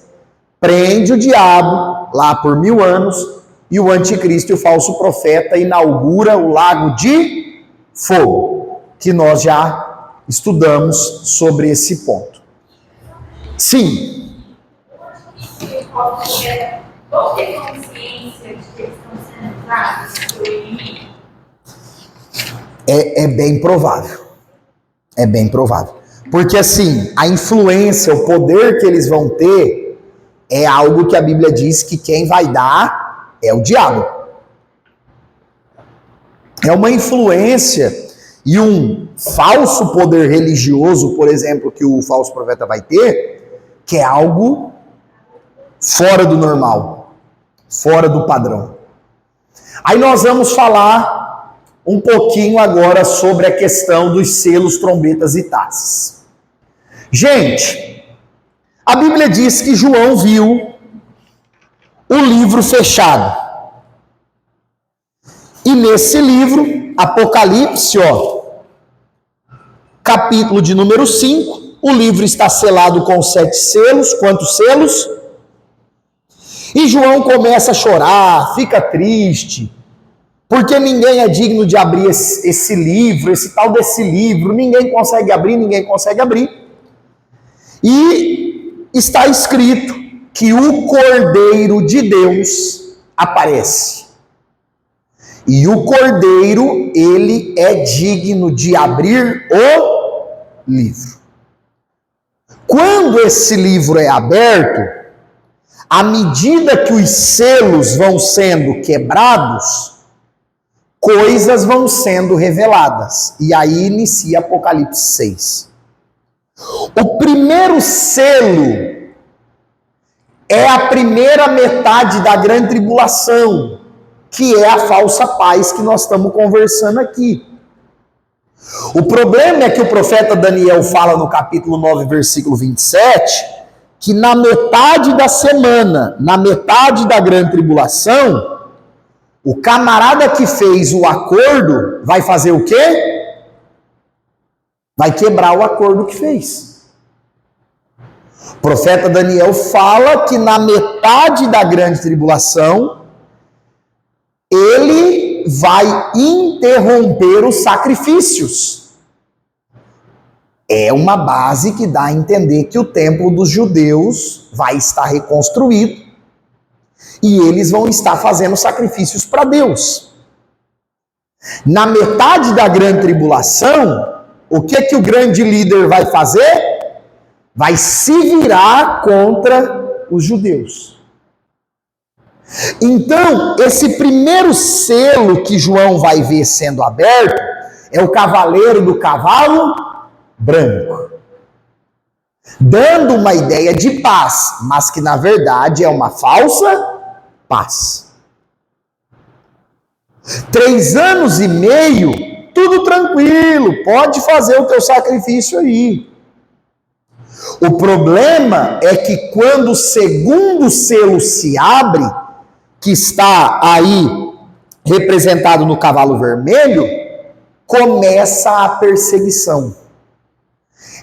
prende o diabo lá por 1000 anos e o anticristo e o falso profeta inaugura o lago de fogo, que nós já estudamos sobre esse ponto. Sim. Vão ter consciência de que eles estão sendo usados por inimigo? É bem provável. É bem provável. Porque assim, a influência, o poder que eles vão ter é algo que a Bíblia diz que quem vai dar é o diabo. É uma influência e um falso poder religioso, por exemplo, que o falso profeta vai ter, que é algo fora do normal, fora do padrão. Aí nós vamos falar um pouquinho agora sobre a questão dos selos, trombetas e taças. Gente, a Bíblia diz que João viu o livro fechado. E nesse livro, Apocalipse, ó, capítulo de número 5, o livro está selado com 7 selos. Quantos selos? E João começa a chorar, fica triste, porque ninguém é digno de abrir esse livro, esse tal desse livro, ninguém consegue abrir. E está escrito que o Cordeiro de Deus aparece. E o Cordeiro, ele é digno de abrir o livro. Quando esse livro é aberto, à medida que os selos vão sendo quebrados, coisas vão sendo reveladas. E aí inicia Apocalipse 6. O primeiro selo é a primeira metade da grande tribulação, que é a falsa paz que nós estamos conversando aqui. O problema é que o profeta Daniel fala no capítulo 9, versículo 27, que na metade da semana, na metade da grande tribulação, o camarada que fez o acordo vai fazer o quê? Vai quebrar o acordo que fez. O profeta Daniel fala que na metade da grande tribulação, ele vai interromper os sacrifícios. É uma base que dá a entender que o templo dos judeus vai estar reconstruído e eles vão estar fazendo sacrifícios para Deus. Na metade da grande tribulação, o que o grande líder vai fazer? Vai se virar contra os judeus. Então, esse primeiro selo que João vai ver sendo aberto é o cavaleiro do cavalo branco, dando uma ideia de paz, mas que na verdade é uma falsa paz. 3 anos e meio, tudo tranquilo, pode fazer o teu sacrifício aí. O problema é que quando o segundo selo se abre, que está aí representado no cavalo vermelho, começa a perseguição.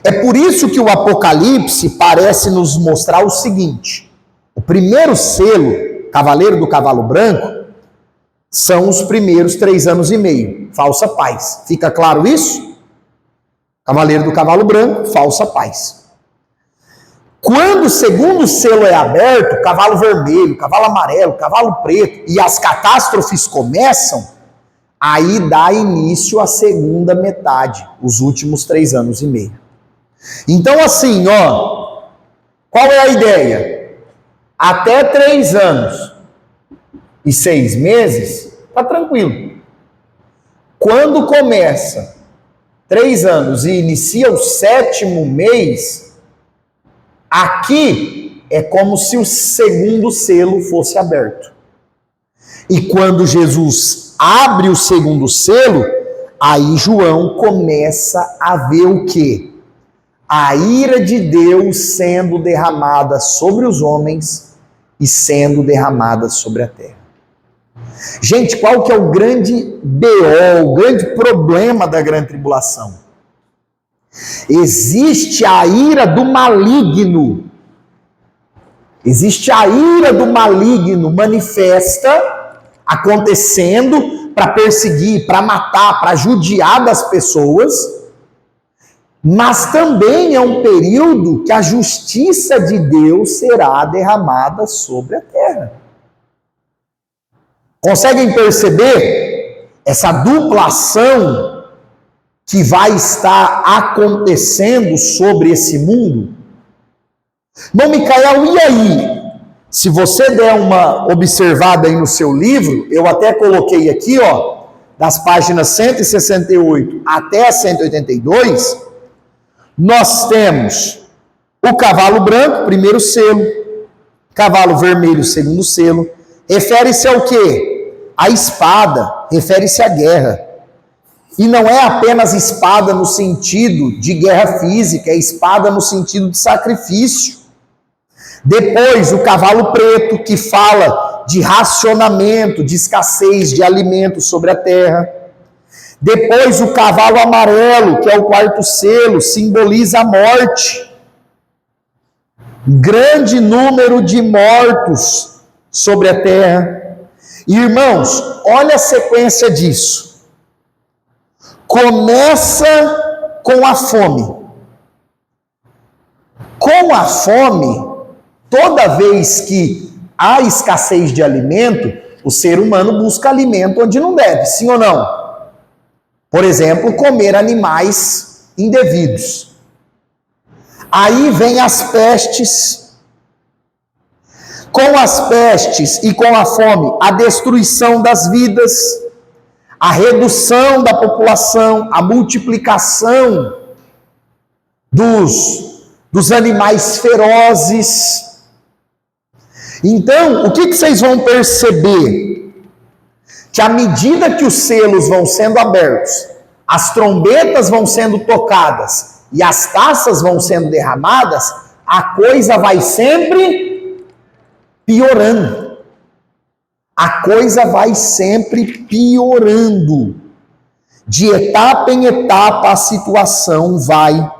É por isso que o Apocalipse parece nos mostrar o seguinte: o primeiro selo, cavaleiro do cavalo branco, são os primeiros 3 anos e meio, falsa paz. Fica claro isso? Cavaleiro do cavalo branco, falsa paz. Quando o segundo selo é aberto, cavalo vermelho, cavalo amarelo, cavalo preto, e as catástrofes começam, aí dá início à segunda metade, os últimos 3 anos e meio. Então assim, qual é a ideia? Até 3 anos e 6 meses, tá tranquilo. Quando começa 3 anos e inicia o 7º mês, aqui é como se o segundo selo fosse aberto. E quando Jesus abre o segundo selo, aí João começa a ver o quê? A ira de Deus sendo derramada sobre os homens e sendo derramada sobre a terra. Gente, qual que é o grande BO, o grande problema da grande tribulação? Existe a ira do maligno. Existe a ira do maligno manifesta, acontecendo para perseguir, para matar, para judiar das pessoas, mas também é um período que a justiça de Deus será derramada sobre a terra. Conseguem perceber essa dupla ação que vai estar acontecendo sobre esse mundo? Irmão Micael, e aí? Se você der uma observada aí no seu livro, eu até coloquei aqui, das páginas 168 até a 182, nós temos o cavalo branco, primeiro selo, cavalo vermelho, segundo selo. Refere-se ao quê? A espada, refere-se à guerra. E não é apenas espada no sentido de guerra física, é espada no sentido de sacrifício. Depois, o cavalo preto, que fala de racionamento, de escassez de alimento sobre a terra. Depois, o cavalo amarelo, que é o 4º selo, simboliza a morte. Grande número de mortos sobre a terra. E, irmãos, olha a sequência disso. Começa com a fome. Com a fome, toda vez que há escassez de alimento, o ser humano busca alimento onde não deve, sim ou não? Por exemplo, comer animais indevidos. Aí vem as pestes. Com as pestes e com a fome, a destruição das vidas, a redução da população, a multiplicação dos animais ferozes. Então, o que vocês vão perceber? Que à medida que os selos vão sendo abertos, as trombetas vão sendo tocadas e as taças vão sendo derramadas, a coisa vai sempre piorando. A coisa vai sempre piorando. De etapa em etapa, a situação vai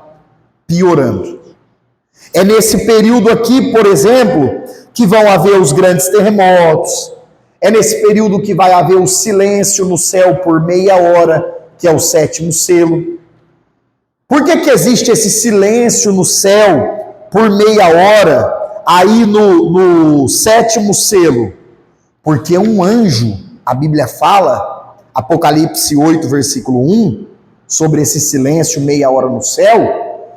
piorando. É nesse período aqui, por exemplo, que vão haver os grandes terremotos. É nesse período que vai haver o silêncio no céu por meia hora, que é o 7º selo. Por que existe esse silêncio no céu por meia hora, aí no 7º selo? Porque um anjo, a Bíblia fala, Apocalipse 8, versículo 1, sobre esse silêncio, meia hora no céu,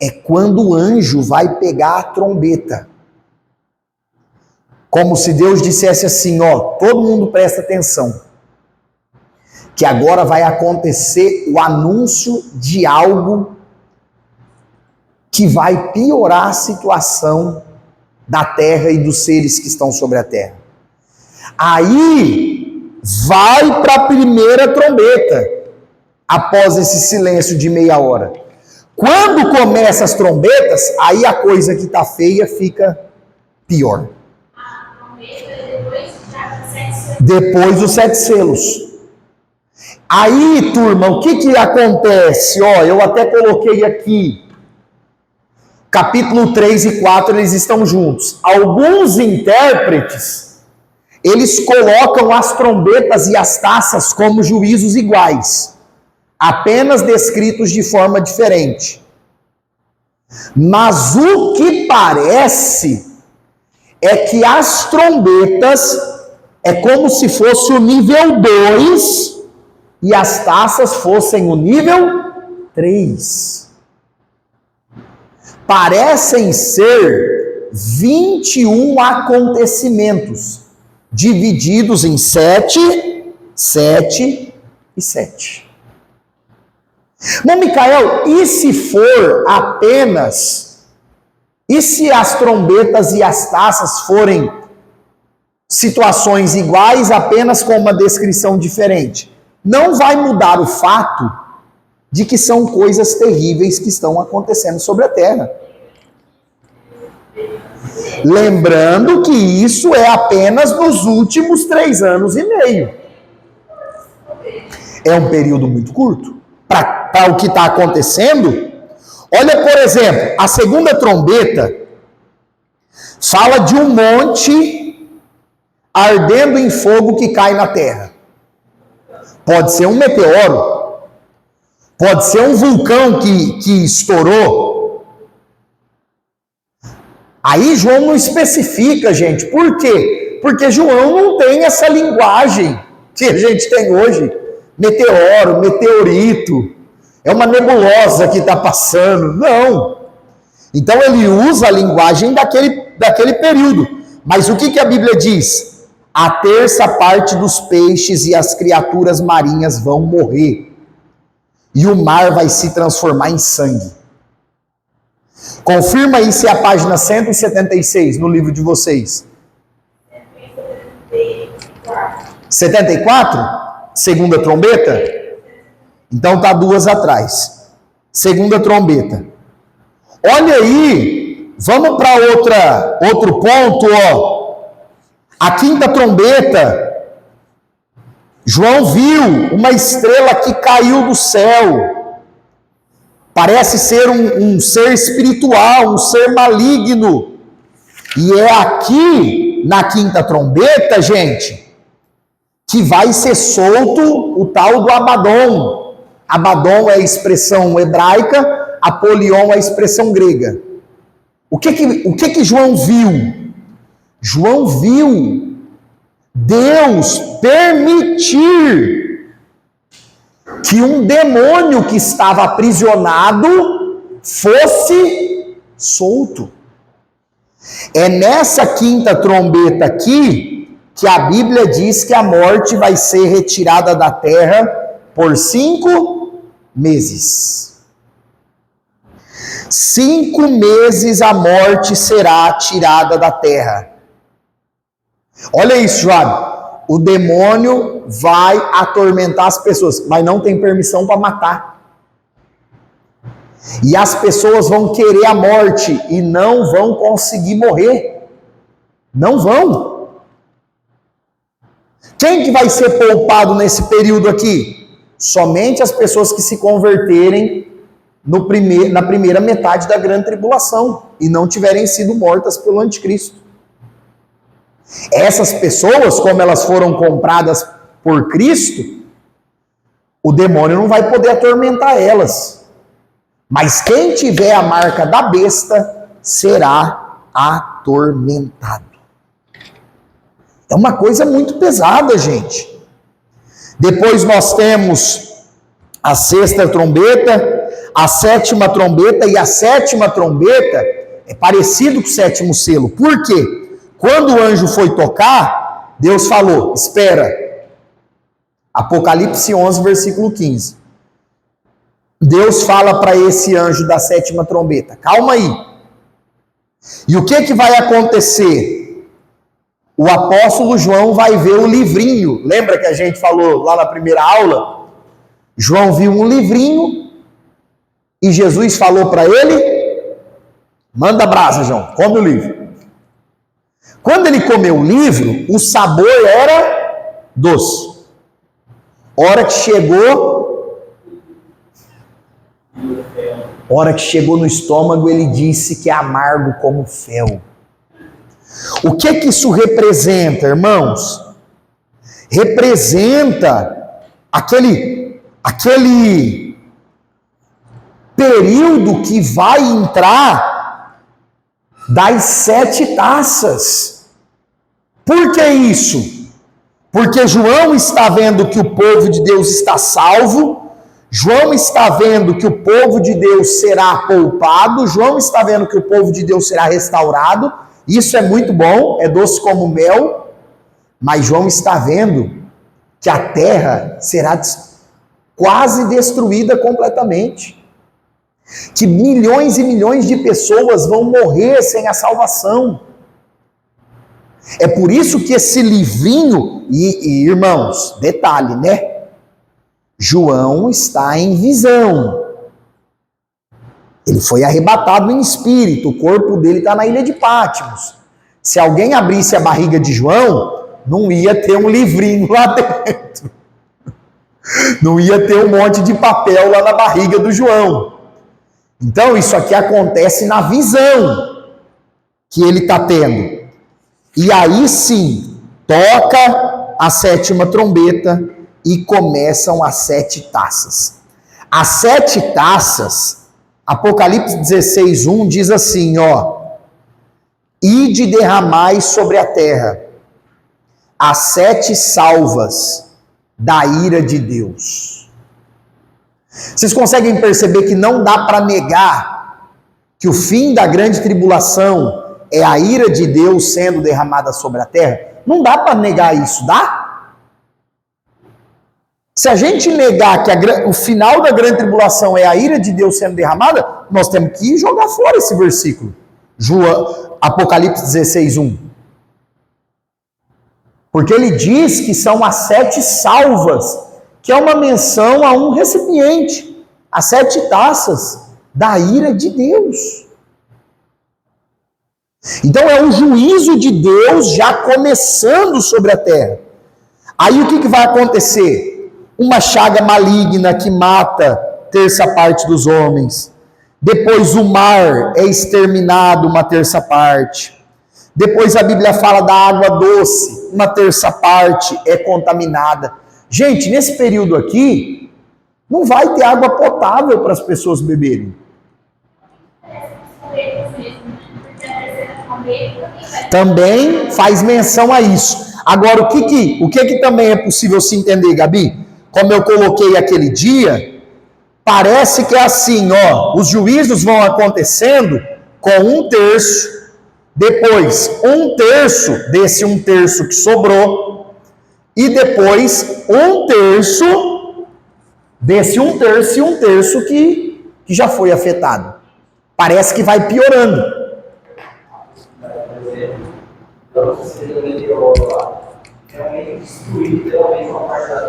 é quando o anjo vai pegar a trombeta. Como se Deus dissesse assim, ó, todo mundo presta atenção, que agora vai acontecer o anúncio de algo que vai piorar a situação da terra e dos seres que estão sobre a terra. Aí vai para a primeira trombeta, após esse silêncio de meia hora. Quando começam as trombetas, aí a coisa que está feia fica pior. Depois dos 7 selos. Aí, turma, o que acontece? Ó, eu até coloquei aqui. Capítulo 3 e 4, eles estão juntos. Alguns intérpretes, eles colocam as trombetas e as taças como juízos iguais, apenas descritos de forma diferente. Mas o que parece é que as trombetas é como se fosse o nível 2 e as taças fossem o nível 3. Parecem ser 21 acontecimentos, divididos em 7, 7 e 7. Bom, Micael, e se for apenas, e se as trombetas e as taças forem situações iguais, apenas com uma descrição diferente? Não vai mudar o fato de que são coisas terríveis que estão acontecendo sobre a terra. Lembrando que isso é apenas nos últimos 3 anos e meio. É um período muito curto para o que está acontecendo. Olha, por exemplo, a segunda trombeta fala de um monte ardendo em fogo que cai na terra. Pode ser um meteoro. Pode ser um vulcão que estourou. Aí João não especifica, gente. Por quê? Porque João não tem essa linguagem que a gente tem hoje. Meteoro, meteorito. É uma nebulosa que está passando. Não. Então ele usa a linguagem daquele período. Mas o que a Bíblia diz? A terça parte dos peixes e as criaturas marinhas vão morrer. E o mar vai se transformar em sangue. Confirma aí se é a página 176 no livro de vocês. 74? Segunda trombeta? Então tá 2 atrás. Segunda trombeta. Olha aí, vamos para outro ponto, ó. A quinta trombeta. João viu uma estrela que caiu do céu. Parece ser um ser espiritual, um ser maligno. E é aqui, na quinta trombeta, gente, que vai ser solto o tal do Abaddon. Abaddon é a expressão hebraica, Apolion é a expressão grega. O que João viu? João viu Deus permitir que um demônio que estava aprisionado fosse solto. É nessa quinta trombeta aqui que a Bíblia diz que a morte vai ser retirada da terra por 5 meses. 5 meses a morte será tirada da terra. Olha isso, Joab. O demônio vai atormentar as pessoas, mas não tem permissão para matar. E as pessoas vão querer a morte e não vão conseguir morrer. Não vão. Quem que vai ser poupado nesse período aqui? Somente as pessoas que se converterem na primeira metade da grande tribulação e não tiverem sido mortas pelo anticristo. Essas pessoas, como elas foram compradas por Cristo, o demônio não vai poder atormentar elas. Mas quem tiver a marca da besta será atormentado. É uma coisa muito pesada, gente. Depois nós temos a sexta trombeta, a sétima trombeta, e a sétima trombeta é parecido com o sétimo selo. Por quê? Quando o anjo foi tocar, Deus falou, espera. Apocalipse 11, versículo 15. Deus fala para esse anjo da sétima trombeta, calma aí. E o que vai acontecer? O apóstolo João vai ver o livrinho. Lembra que a gente falou lá na primeira aula? João viu um livrinho e Jesus falou para ele, manda brasa, João, come o livro. Quando ele comeu o livro, o sabor era doce. Hora que chegou no estômago, ele disse que é amargo como fel. O que isso representa, irmãos? Representa aquele período que vai entrar das 7 taças. Por que isso? Porque João está vendo que o povo de Deus está salvo, João está vendo que o povo de Deus será poupado, João está vendo que o povo de Deus será restaurado. Isso é muito bom, é doce como mel, mas João está vendo que a terra será quase destruída completamente. Que milhões e milhões de pessoas vão morrer sem a salvação. É por isso que esse livrinho, e irmãos, detalhe, né? João está em visão. Ele foi arrebatado em espírito, o corpo dele está na ilha de Patmos. Se alguém abrisse a barriga de João, não ia ter um livrinho lá dentro. Não ia ter um monte de papel lá na barriga do João. Então isso aqui acontece na visão que ele está tendo. E aí sim, toca a sétima trombeta e começam as 7 taças. As 7 taças, Apocalipse 16:1 diz assim, ide derramai sobre a terra as 7 salvas da ira de Deus. Vocês conseguem perceber que não dá para negar que o fim da grande tribulação é a ira de Deus sendo derramada sobre a terra? Não dá para negar isso, dá? Se a gente negar que o final da grande tribulação é a ira de Deus sendo derramada, nós temos que jogar fora esse versículo. Apocalipse 16:1. Porque ele diz que são as 7 salvas, que é uma menção a um recipiente, as 7 taças da ira de Deus. Então é o juízo de Deus já começando sobre a terra. Aí o que vai acontecer? Uma chaga maligna que mata 1/3 dos homens. Depois o mar é exterminado 1/3. Depois a Bíblia fala da água doce, 1/3 é contaminada. Gente, nesse período aqui, não vai ter água potável para as pessoas beberem. Também faz menção a isso. Agora, o que também é possível se entender, Gabi? Como eu coloquei aquele dia, parece que é assim, os juízos vão acontecendo com 1/3, depois 1/3 desse 1/3 que sobrou, e depois 1/3 desse 1/3 e 1/3 que já foi afetado. Parece que vai piorando.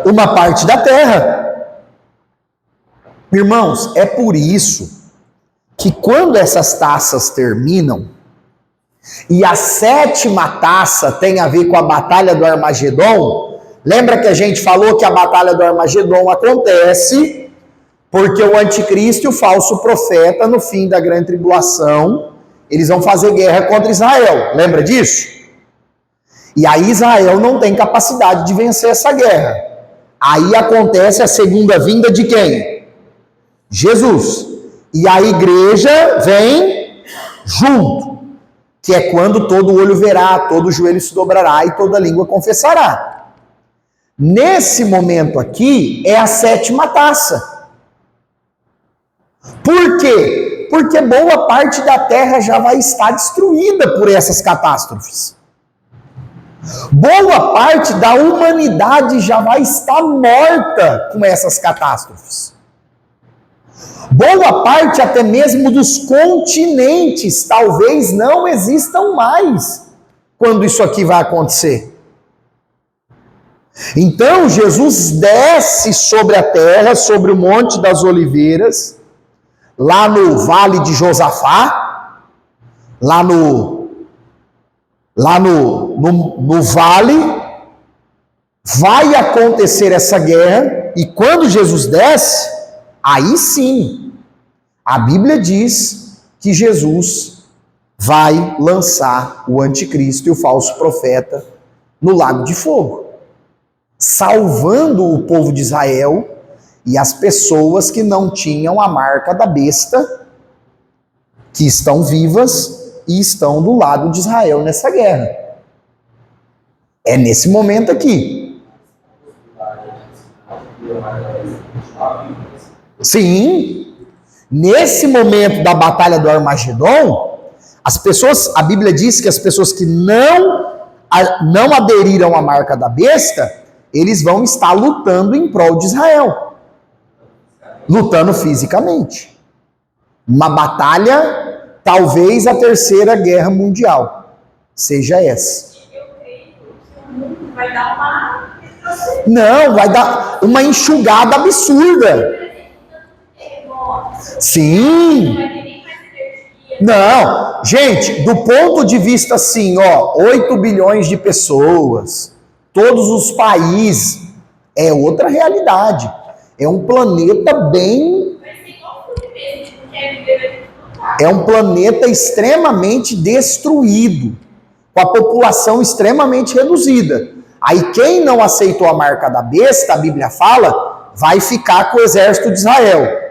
Uma parte da terra. Irmãos, é por isso que quando essas taças terminam, e a 7ª taça tem a ver com a batalha do Armagedon, lembra que a gente falou que a batalha do Armagedon acontece porque o anticristo e o falso profeta, no fim da grande tribulação, eles vão fazer guerra contra Israel. Lembra disso? E aí Israel não tem capacidade de vencer essa guerra. Aí acontece a segunda vinda de quem? Jesus. E a igreja vem junto, que é quando todo olho verá, todo joelho se dobrará e toda língua confessará. Nesse momento aqui, é a 7ª taça. Por quê? Porque boa parte da terra já vai estar destruída por essas catástrofes. Boa parte da humanidade já vai estar morta com essas catástrofes. Boa parte até mesmo dos continentes talvez não existam mais quando isso aqui vai acontecer. Então Jesus desce sobre a terra, sobre o Monte das Oliveiras, lá no Vale de Josafá, lá no vale, vai acontecer essa guerra, e quando Jesus desce, aí sim, a Bíblia diz que Jesus vai lançar o anticristo e o falso profeta no lago de fogo, salvando o povo de Israel e as pessoas que não tinham a marca da besta, que estão vivas e estão do lado de Israel nessa guerra. É nesse momento aqui. Sim, nesse momento da batalha do Armagedon, as pessoas, a Bíblia diz que as pessoas que não aderiram à marca da besta, eles vão estar lutando em prol de Israel. Lutando fisicamente. Uma batalha, talvez a 3ª Guerra Mundial seja essa. Eu creio que o mundo vai dar uma... Não, vai dar uma enxugada absurda. Sim. Não, gente, do ponto de vista assim, 8 bilhões de pessoas, todos os países, é outra realidade. É um planeta bem... É um planeta extremamente destruído, com a população extremamente reduzida. Aí quem não aceitou a marca da besta, a Bíblia fala, vai ficar com o exército de Israel.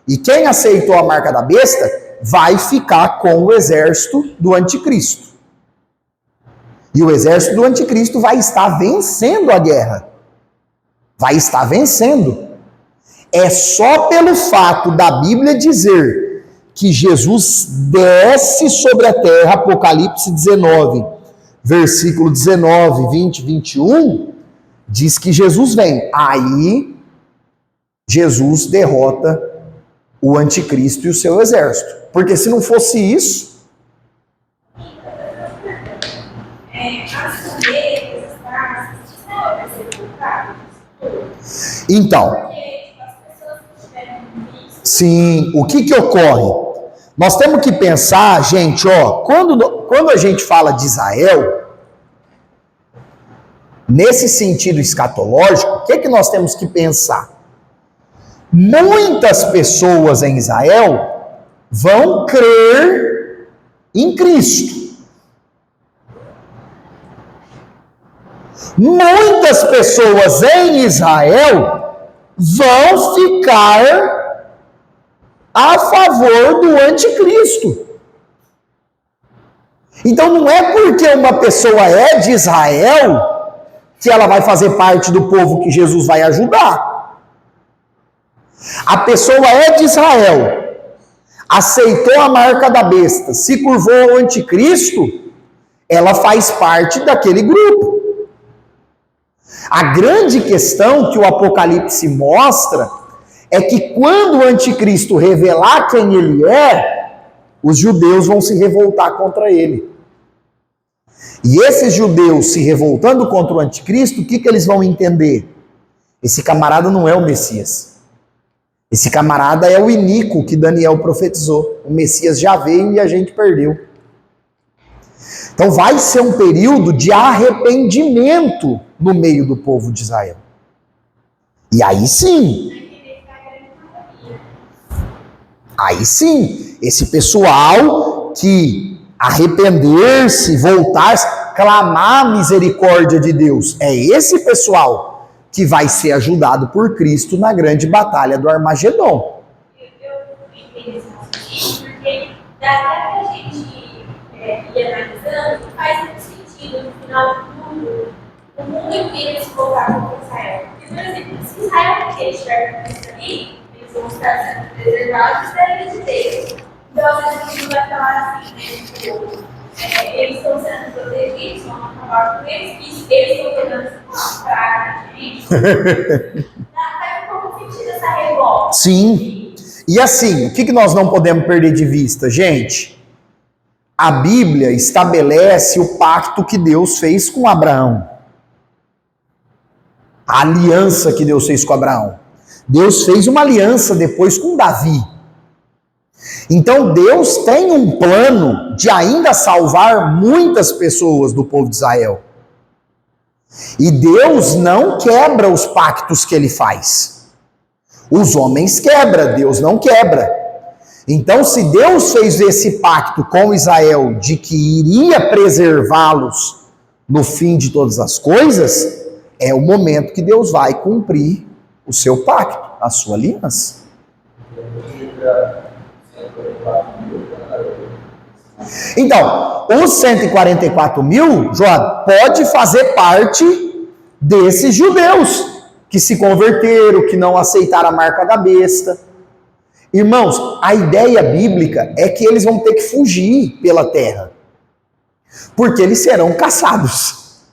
E quem aceitou a marca da besta, vai ficar com o exército do anticristo. E o exército do anticristo vai estar vencendo a guerra. Vai estar vencendo. É só pelo fato da Bíblia dizer que Jesus desce sobre a terra, Apocalipse 19, versículo 19, 20, 21, diz que Jesus vem. Aí, Jesus derrota o anticristo e o seu exército. Porque se não fosse isso... Então, sim, o que ocorre? Nós temos que pensar, gente, quando a gente fala de Israel, nesse sentido escatológico, o que nós temos que pensar? Muitas pessoas em Israel vão crer em Cristo. Muitas pessoas em Israel vão ficar a favor do anticristo. Então não é porque uma pessoa é de Israel que ela vai fazer parte do povo que Jesus vai ajudar. A pessoa é de Israel, aceitou a marca da besta, se curvou ao anticristo, ela faz parte daquele grupo. A grande questão que o Apocalipse mostra é que quando o anticristo revelar quem ele é, os judeus vão se revoltar contra ele. E esses judeus se revoltando contra o anticristo, o que eles vão entender? Esse camarada não é o Messias. Esse camarada é o iníquo que Daniel profetizou. O Messias já veio e a gente perdeu. Então vai ser um período de arrependimento no meio do povo de Israel. E aí sim, esse pessoal que arrepender-se, voltar-se, clamar a misericórdia de Deus, é esse pessoal que vai ser ajudado por Cristo na grande batalha do Armagedon. Eu entendo isso, porque daí a gente ir analisando, faz muito sentido no final de tudo, o mundo inteiro se voltar contra Israel. Porque, por exemplo, se Israel estiver com isso ali, eles vão estar sendo preservados da ilha de Deus. Então, às vezes, a gente vai falar assim, né? Tipo, eles estão sendo protegidos, vão acabar com eles, e eles estão tentando se mostrar a gente. Faz um pouco sentido essa revolta. Sim. E assim, o que nós não podemos perder de vista, gente? A Bíblia estabelece o pacto que Deus fez com Abraão. A aliança que Deus fez com Abraão. Deus fez uma aliança depois com Davi. Então Deus tem um plano de ainda salvar muitas pessoas do povo de Israel. E Deus não quebra os pactos que ele faz. Os homens quebram, Deus não quebra. Então, se Deus fez esse pacto com Israel de que iria preservá-los no fim de todas as coisas, é o momento que Deus vai cumprir o seu pacto, a sua aliança. Então, os 144 mil, João, pode fazer parte desses judeus que se converteram, que não aceitaram a marca da besta. Irmãos, a ideia bíblica é que eles vão ter que fugir pela terra, porque eles serão caçados,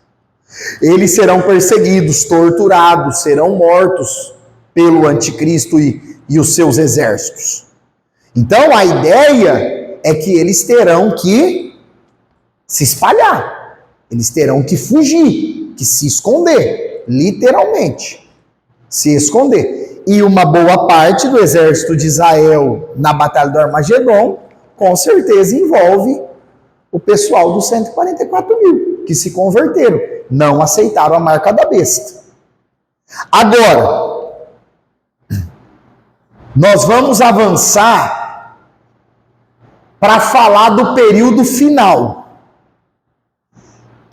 eles serão perseguidos, torturados, serão mortos pelo anticristo e os seus exércitos. Então a ideia é que eles terão que se espalhar, eles terão que fugir, que se esconder, literalmente, se esconder. E uma boa parte do exército de Israel na Batalha do Armagedon, com certeza envolve o pessoal dos 144 mil, que se converteram, não aceitaram a marca da besta. Agora, nós vamos avançar para falar do período final,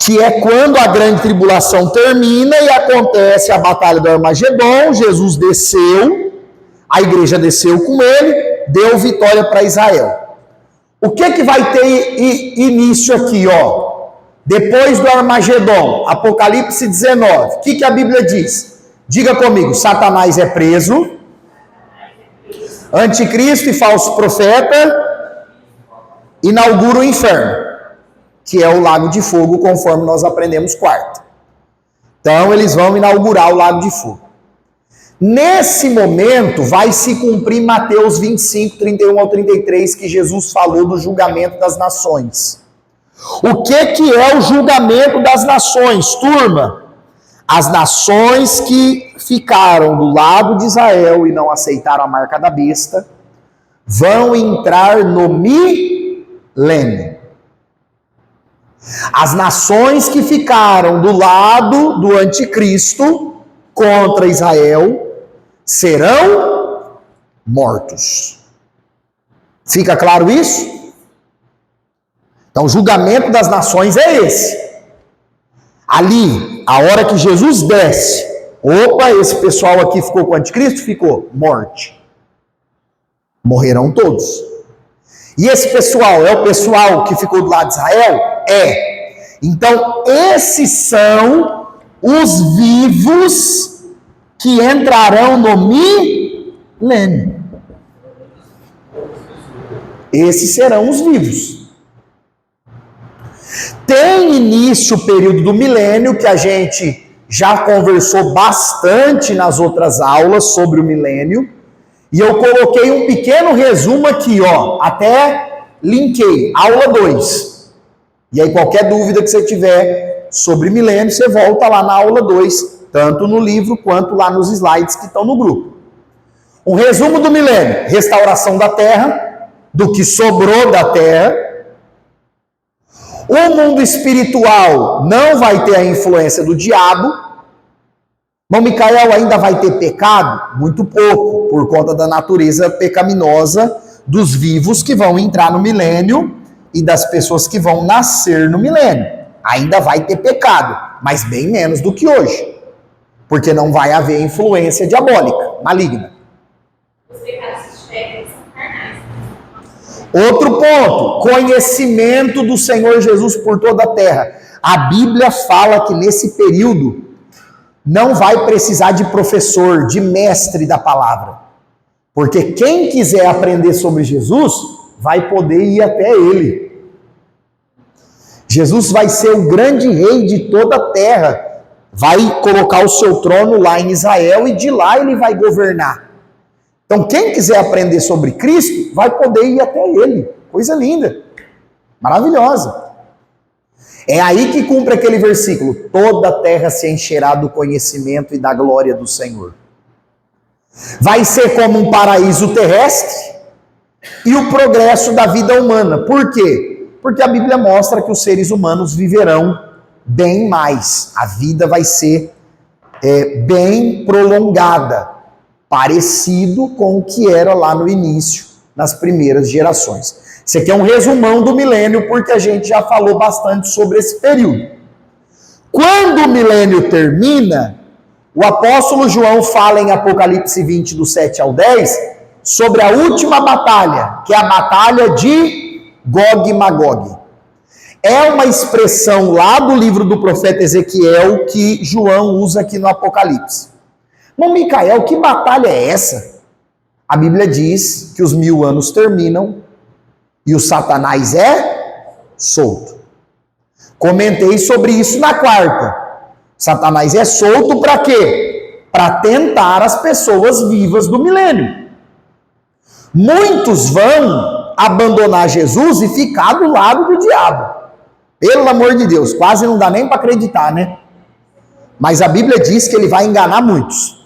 que é quando a grande tribulação termina e acontece a batalha do Armagedon. Jesus desceu, a igreja desceu com ele, deu vitória para Israel. O que vai ter início aqui, ó? Depois do Armagedon, Apocalipse 19, o que a Bíblia diz? Diga comigo, Satanás é preso, anticristo e falso profeta inaugura o inferno, que é o lago de fogo, conforme nós aprendemos quarta. Então, eles vão inaugurar o lago de fogo. Nesse momento, vai se cumprir Mateus 25, 31 ao 33, que Jesus falou do julgamento das nações. O que é o julgamento das nações, turma? As nações que ficaram do lado de Israel e não aceitaram a marca da besta, vão entrar no milênio. As nações que ficaram do lado do anticristo contra Israel serão mortos. Fica claro isso? Então, o julgamento das nações é esse. Ali, a hora que Jesus desce, opa, esse pessoal aqui ficou com o anticristo? Ficou. Morte. Morrerão todos. E esse pessoal é o pessoal que ficou do lado de Israel? É. Então, esses são os vivos que entrarão no milênio. Esses serão os vivos. Tem início o período do milênio, que a gente já conversou bastante nas outras aulas sobre o milênio. E eu coloquei um pequeno resumo aqui, ó, até linkei, aula 2. E aí qualquer dúvida que você tiver sobre milênio, você volta lá na aula 2, tanto no livro quanto lá nos slides que estão no grupo. Um resumo do milênio: restauração da terra, do que sobrou da terra. O mundo espiritual não vai ter a influência do diabo. Mas Micael ainda vai ter pecado? Muito pouco, por conta da natureza pecaminosa dos vivos que vão entrar no milênio e das pessoas que vão nascer no milênio. Ainda vai ter pecado, mas bem menos do que hoje, porque não vai haver influência diabólica, maligna. Os pecados que tiverem são carnais. Outro ponto, conhecimento do Senhor Jesus por toda a terra. A Bíblia fala que nesse período não vai precisar de professor, de mestre da palavra. Porque quem quiser aprender sobre Jesus, vai poder ir até ele. Jesus vai ser o grande rei de toda a terra. Vai colocar o seu trono lá em Israel e de lá ele vai governar. Então quem quiser aprender sobre Cristo, vai poder ir até ele. Coisa linda, maravilhosa. É aí que cumpre aquele versículo: toda a terra se encherá do conhecimento e da glória do Senhor. Vai ser como um paraíso terrestre e o progresso da vida humana. Por quê? Porque a Bíblia mostra que os seres humanos viverão bem mais. A vida vai ser bem prolongada, parecido com o que era lá no início, nas primeiras gerações. Isso aqui é um resumão do milênio, porque a gente já falou bastante sobre esse período. Quando o milênio termina, o apóstolo João fala em Apocalipse 20, do 7 ao 10, sobre a última batalha, que é a batalha de Gog e Magog. É uma expressão lá do livro do profeta Ezequiel que João usa aqui no Apocalipse. Mas, Micael, que batalha é essa? A Bíblia diz que os 1000 anos terminam e o Satanás é solto. Comentei sobre isso na quarta. Satanás é solto para quê? Para tentar as pessoas vivas do milênio. Muitos vão abandonar Jesus e ficar do lado do diabo. Pelo amor de Deus, quase não dá nem para acreditar, né? Mas a Bíblia diz que ele vai enganar muitos.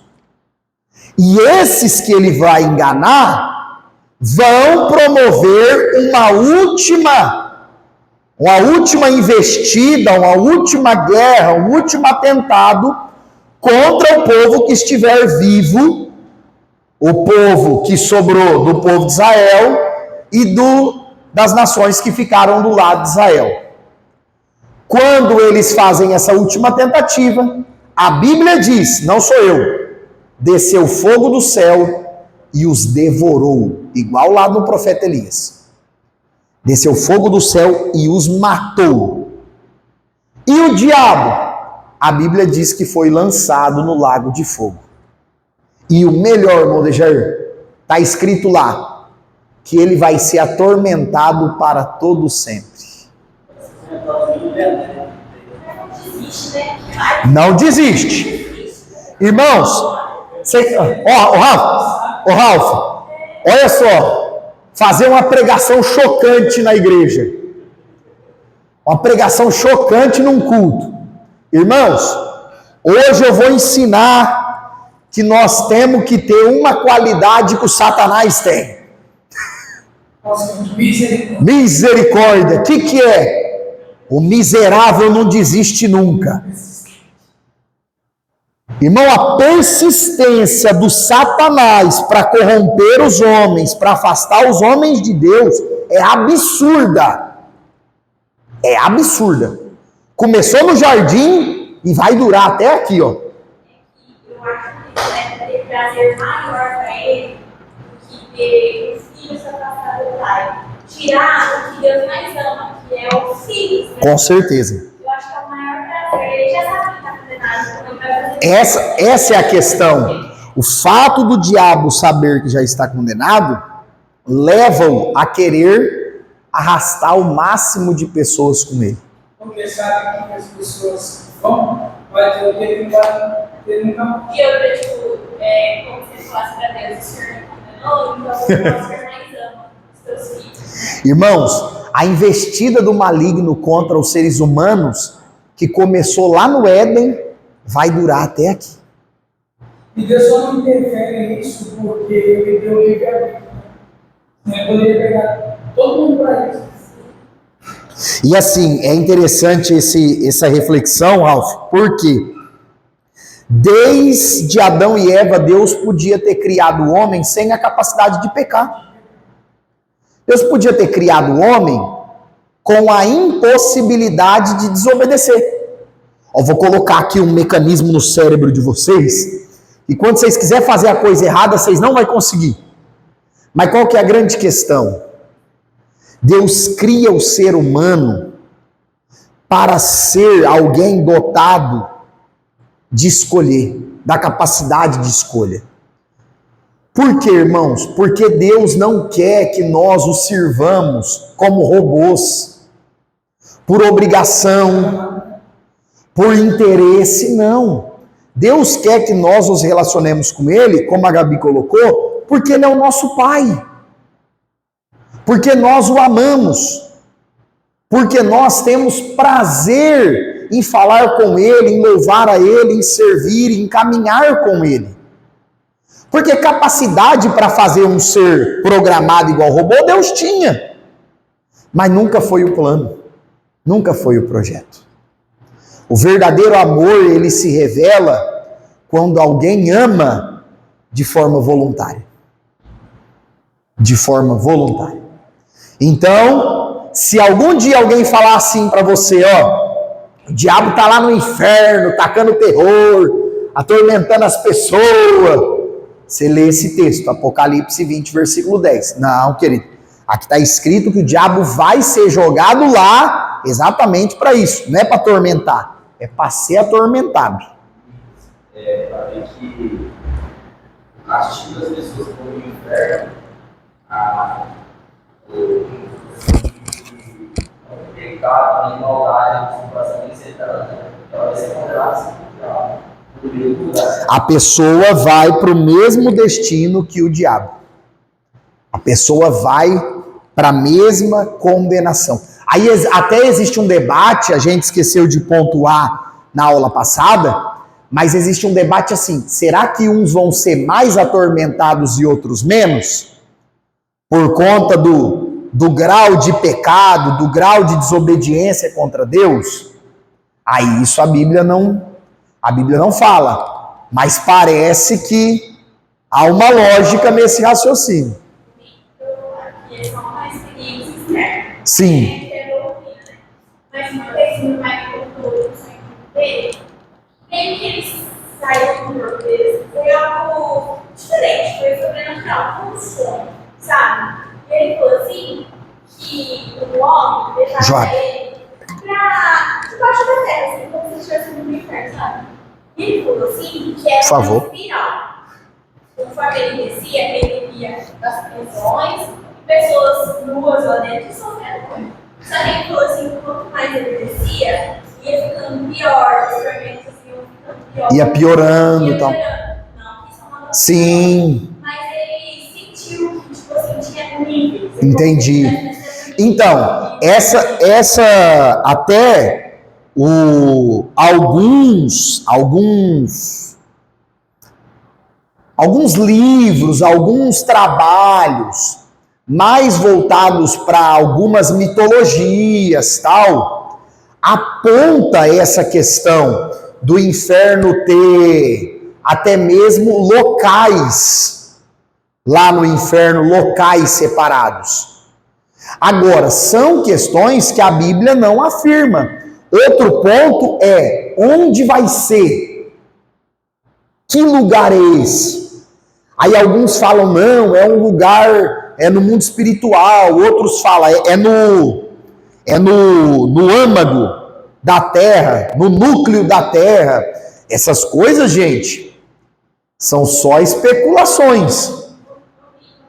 E esses que ele vai enganar vão promover uma última investida, uma última guerra, um último atentado contra o povo que estiver vivo, o povo que sobrou do povo de Israel e das nações que ficaram do lado de Israel. Quando eles fazem essa última tentativa, a Bíblia diz, não sou eu, desceu fogo do céu e os devorou, igual lá no profeta Elias. Desceu fogo do céu e os matou. E o diabo? A Bíblia diz que foi lançado no lago de fogo. E o melhor, Modejair, está escrito lá, que ele vai ser atormentado para todo sempre. Não desiste. Irmãos, Ralf, olha só, fazer uma pregação chocante na igreja. Uma pregação chocante num culto. Irmãos, hoje eu vou ensinar que nós temos que ter uma qualidade que o Satanás tem. Misericórdia. O que é? O miserável não desiste nunca. Irmão, a persistência do Satanás para corromper os homens, para afastar os homens de Deus, é absurda. É absurda. Começou no jardim e vai durar até aqui, ó. Eu acho que ter prazer maior para ele do que ter os filhos se afastar do pai. Tirar o que Deus mais ama, que é os filhos. Né? Com certeza. Eu acho que é o maior prazer. Ele já sabe que está condenado. Então vai fazer Essa é a questão. O fato do diabo saber que já está condenado leva-o a querer arrastar o máximo de pessoas com ele. Porque sabe que as pessoas vão, vai ter o que ele vai ter no campo. E outra, tipo, como se falasse para Deus, o Senhor me condenou, então o Senhor mais ama os teus filhos. Irmãos, a investida do maligno contra os seres humanos, que começou lá no Éden, vai durar até aqui. E Deus só não interfere nisso porque ele deu livre-arbítrio. Ele poderia pegar todo mundo para isso. E assim, é interessante essa reflexão, Ralf, porque desde Adão e Eva, Deus podia ter criado o homem sem a capacidade de pecar. Deus podia ter criado o homem com a impossibilidade de desobedecer. Eu vou colocar aqui um mecanismo no cérebro de vocês, e quando vocês quiserem fazer a coisa errada, vocês não vão conseguir. Mas qual que é a grande questão? Deus cria o ser humano para ser alguém dotado de escolher, da capacidade de escolha. Por quê, irmãos? Porque Deus não quer que nós o sirvamos como robôs, por obrigação, por interesse, não. Deus quer que nós nos relacionemos com Ele, como a Gabi colocou, porque Ele é o nosso Pai. Porque nós o amamos. Porque nós temos prazer em falar com Ele, em louvar a Ele, em servir, em caminhar com Ele. Porque capacidade para fazer um ser programado igual robô, Deus tinha. Mas nunca foi o plano. Nunca foi o projeto. O verdadeiro amor, ele se revela quando alguém ama de forma voluntária. De forma voluntária. Então, se algum dia alguém falar assim para você, ó, o diabo tá lá no inferno, tacando terror, atormentando as pessoas, você lê esse texto, Apocalipse 20, versículo 10. Não, querido, aqui está escrito que o diabo vai ser jogado lá exatamente para isso, não é para atormentar, é para ser atormentado. Para ver que castiga as pessoas como o inferno, o pecado, a igualdade, a situação de ser ela vai ser condenada no mesmo lugar. A pessoa vai para o mesmo destino que o diabo. A pessoa vai para a mesma condenação. Aí até existe um debate, a gente esqueceu de pontuar na aula passada, mas existe um debate assim, será que uns vão ser mais atormentados e outros menos? Por conta do grau de pecado, do grau de desobediência contra Deus? Aí isso a Bíblia não fala, mas parece que há uma lógica nesse raciocínio. Sim. Mas uma vez meu pai contou o sonho dele, meio que ele saiu do corpo dele, foi algo diferente, foi sobrenatural, como um sonho, sabe? E ele falou assim, que o homem levava ele pra debaixo da terra, assim, como se estivesse no inferno, sabe? E ele falou assim, que era uma espiral. Conforme ele descia, ele via as prisões, pessoas nuas lá dentro sofrendo muito. Só que ele falou assim, quanto mais ele descia, ia ficando pior, os tormentos iam ficando pior. Ia piorando e tal. Não, isso é uma Sim. Mas ele sentiu que, tipo assim, tinha níveis. Entendi. Então, essa até alguns livros, alguns trabalhos mais voltados para algumas mitologias, tal, aponta essa questão do inferno ter até mesmo locais, lá no inferno, locais separados. Agora, são questões que a Bíblia não afirma. Outro ponto é, onde vai ser? Que lugar é esse? Aí alguns falam, não, é um lugar... é no mundo espiritual, outros falam, é no âmago da terra, no núcleo da terra. Essas coisas, gente, são só especulações.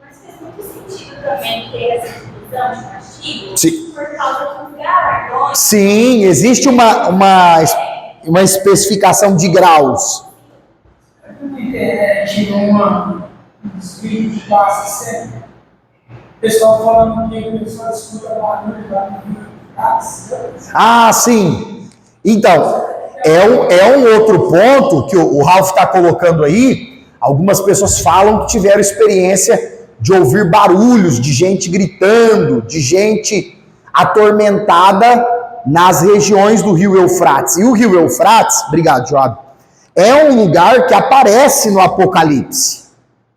Mas faz muito sentido também ter essa divisão de castigo, Sim. por causa dos galardões. Sim, existe uma especificação de graus. Na internet, uns vídeos de base sempre. O pessoal falando que o pessoal escuta barulho lá no Ah, sim. Então, é um outro ponto que o Ralph está colocando aí. Algumas pessoas falam que tiveram experiência de ouvir barulhos, de gente gritando, de gente atormentada nas regiões do rio Eufrates. E o rio Eufrates, obrigado, Joab, é um lugar que aparece no Apocalipse.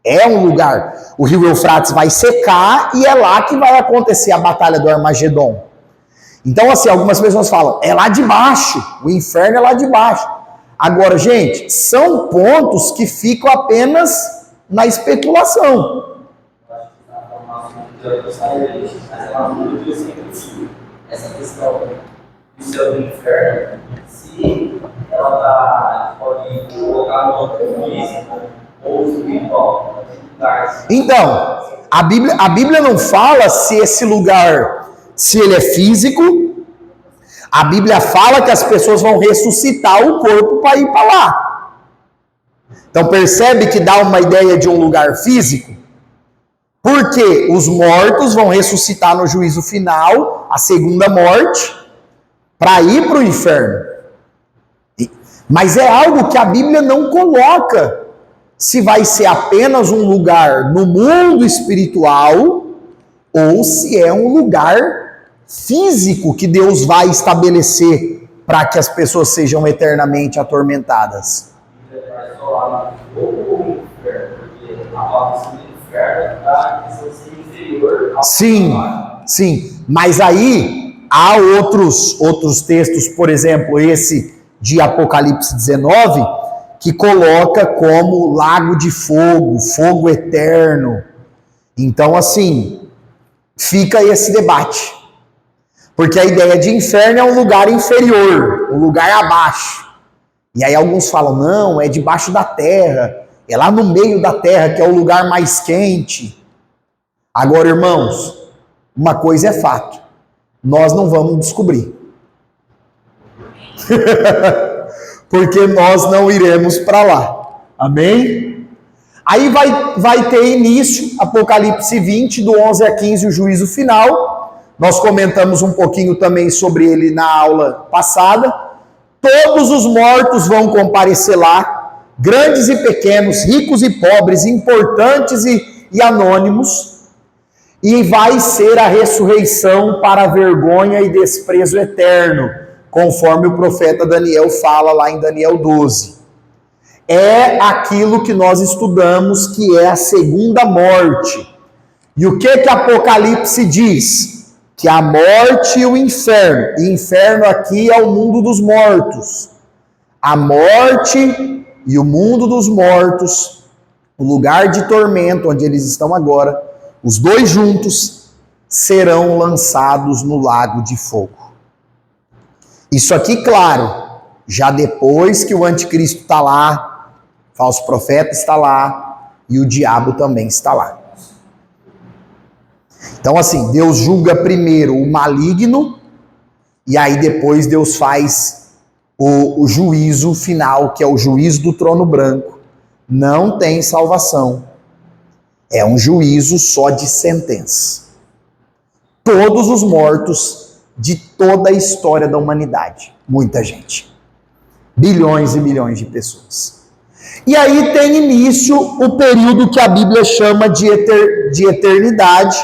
É um lugar. O rio Eufrates vai secar e é lá que vai acontecer a batalha do Armagedon. Então, assim, algumas pessoas falam, é lá de baixo, o inferno é lá de baixo. Agora, gente, são pontos que ficam apenas na especulação. Essa questão do céu e do inferno, se ela pode colocar no outro físico ou espiritual. Então, a Bíblia não fala se esse lugar, se ele é físico. A Bíblia fala que as pessoas vão ressuscitar o corpo para ir para lá. Então percebe que dá uma ideia de um lugar físico? Porque os mortos vão ressuscitar no juízo final, a segunda morte, para ir para o inferno. Mas é algo que a Bíblia não coloca. Se vai ser apenas um lugar no mundo espiritual ou se é um lugar físico que Deus vai estabelecer para que as pessoas sejam eternamente atormentadas. Sim, sim. Mas aí há outros textos, por exemplo, esse de Apocalipse 19, que coloca como lago de fogo, fogo eterno. Então, assim, fica esse debate. Porque a ideia de inferno é um lugar inferior, um lugar abaixo. E aí alguns falam, não, é debaixo da terra, é lá no meio da terra que é o lugar mais quente. Agora, irmãos, uma coisa é fato, nós não vamos descobrir. Porque nós não iremos para lá. Amém? Aí vai ter início, Apocalipse 20, do 11 a 15, o juízo final. Nós comentamos um pouquinho também sobre ele na aula passada. Todos os mortos vão comparecer lá, grandes e pequenos, ricos e pobres, importantes e anônimos. E vai ser a ressurreição para vergonha e desprezo eterno, conforme o profeta Daniel fala lá em Daniel 12. É aquilo que nós estudamos, que é a segunda morte. E o que Apocalipse diz? Que a morte e o inferno aqui é o mundo dos mortos. A morte e o mundo dos mortos, o lugar de tormento onde eles estão agora, os dois juntos serão lançados no lago de fogo. Isso aqui, claro, já depois que o anticristo está lá, o falso profeta está lá e o diabo também está lá. Então assim, Deus julga primeiro o maligno e aí depois Deus faz o juízo final, que é o juízo do trono branco. Não tem salvação. É um juízo só de sentença. Todos os mortos de toda a história da humanidade. Muita gente. Bilhões e bilhões de pessoas. E aí tem início o período que a Bíblia chama de eternidade.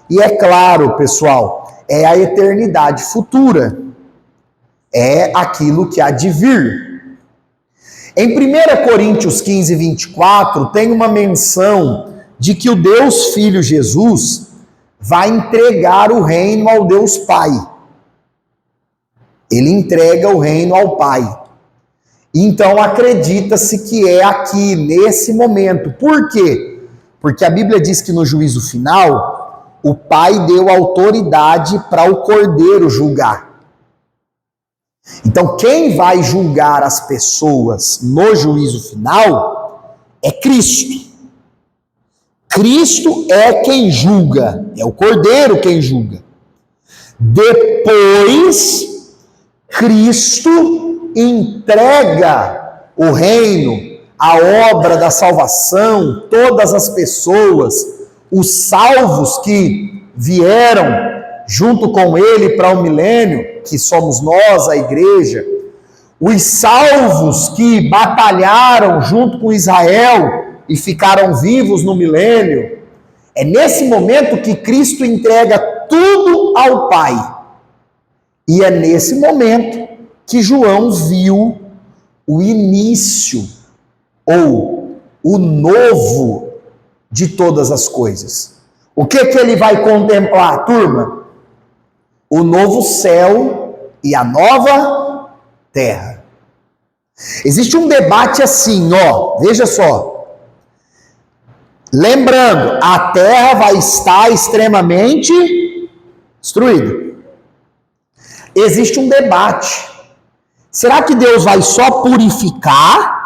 E é claro, pessoal, é a eternidade futura. É aquilo que há de vir. Em 1 Coríntios 15, 24, tem uma menção de que o Deus Filho Jesus vai entregar o reino ao Deus Pai. Ele entrega o reino ao Pai. Então acredita-se que é aqui, nesse momento. Por quê? Porque a Bíblia diz que no juízo final, o Pai deu autoridade para o Cordeiro julgar. Então quem vai julgar as pessoas no juízo final é Cristo. Cristo é quem julga, é o Cordeiro quem julga. Depois, Cristo entrega o reino, a obra da salvação, todas as pessoas, os salvos que vieram junto com ele para o milênio, que somos nós, a igreja, os salvos que batalharam junto com Israel e ficaram vivos no milênio, é nesse momento que Cristo entrega tudo ao Pai. E é nesse momento que João viu o início, ou o novo de todas as coisas. O que ele vai contemplar, turma? O novo céu e a nova terra. Existe um debate assim, veja só. Lembrando, a terra vai estar extremamente destruída. existe um debate. Será que Deus vai só purificar?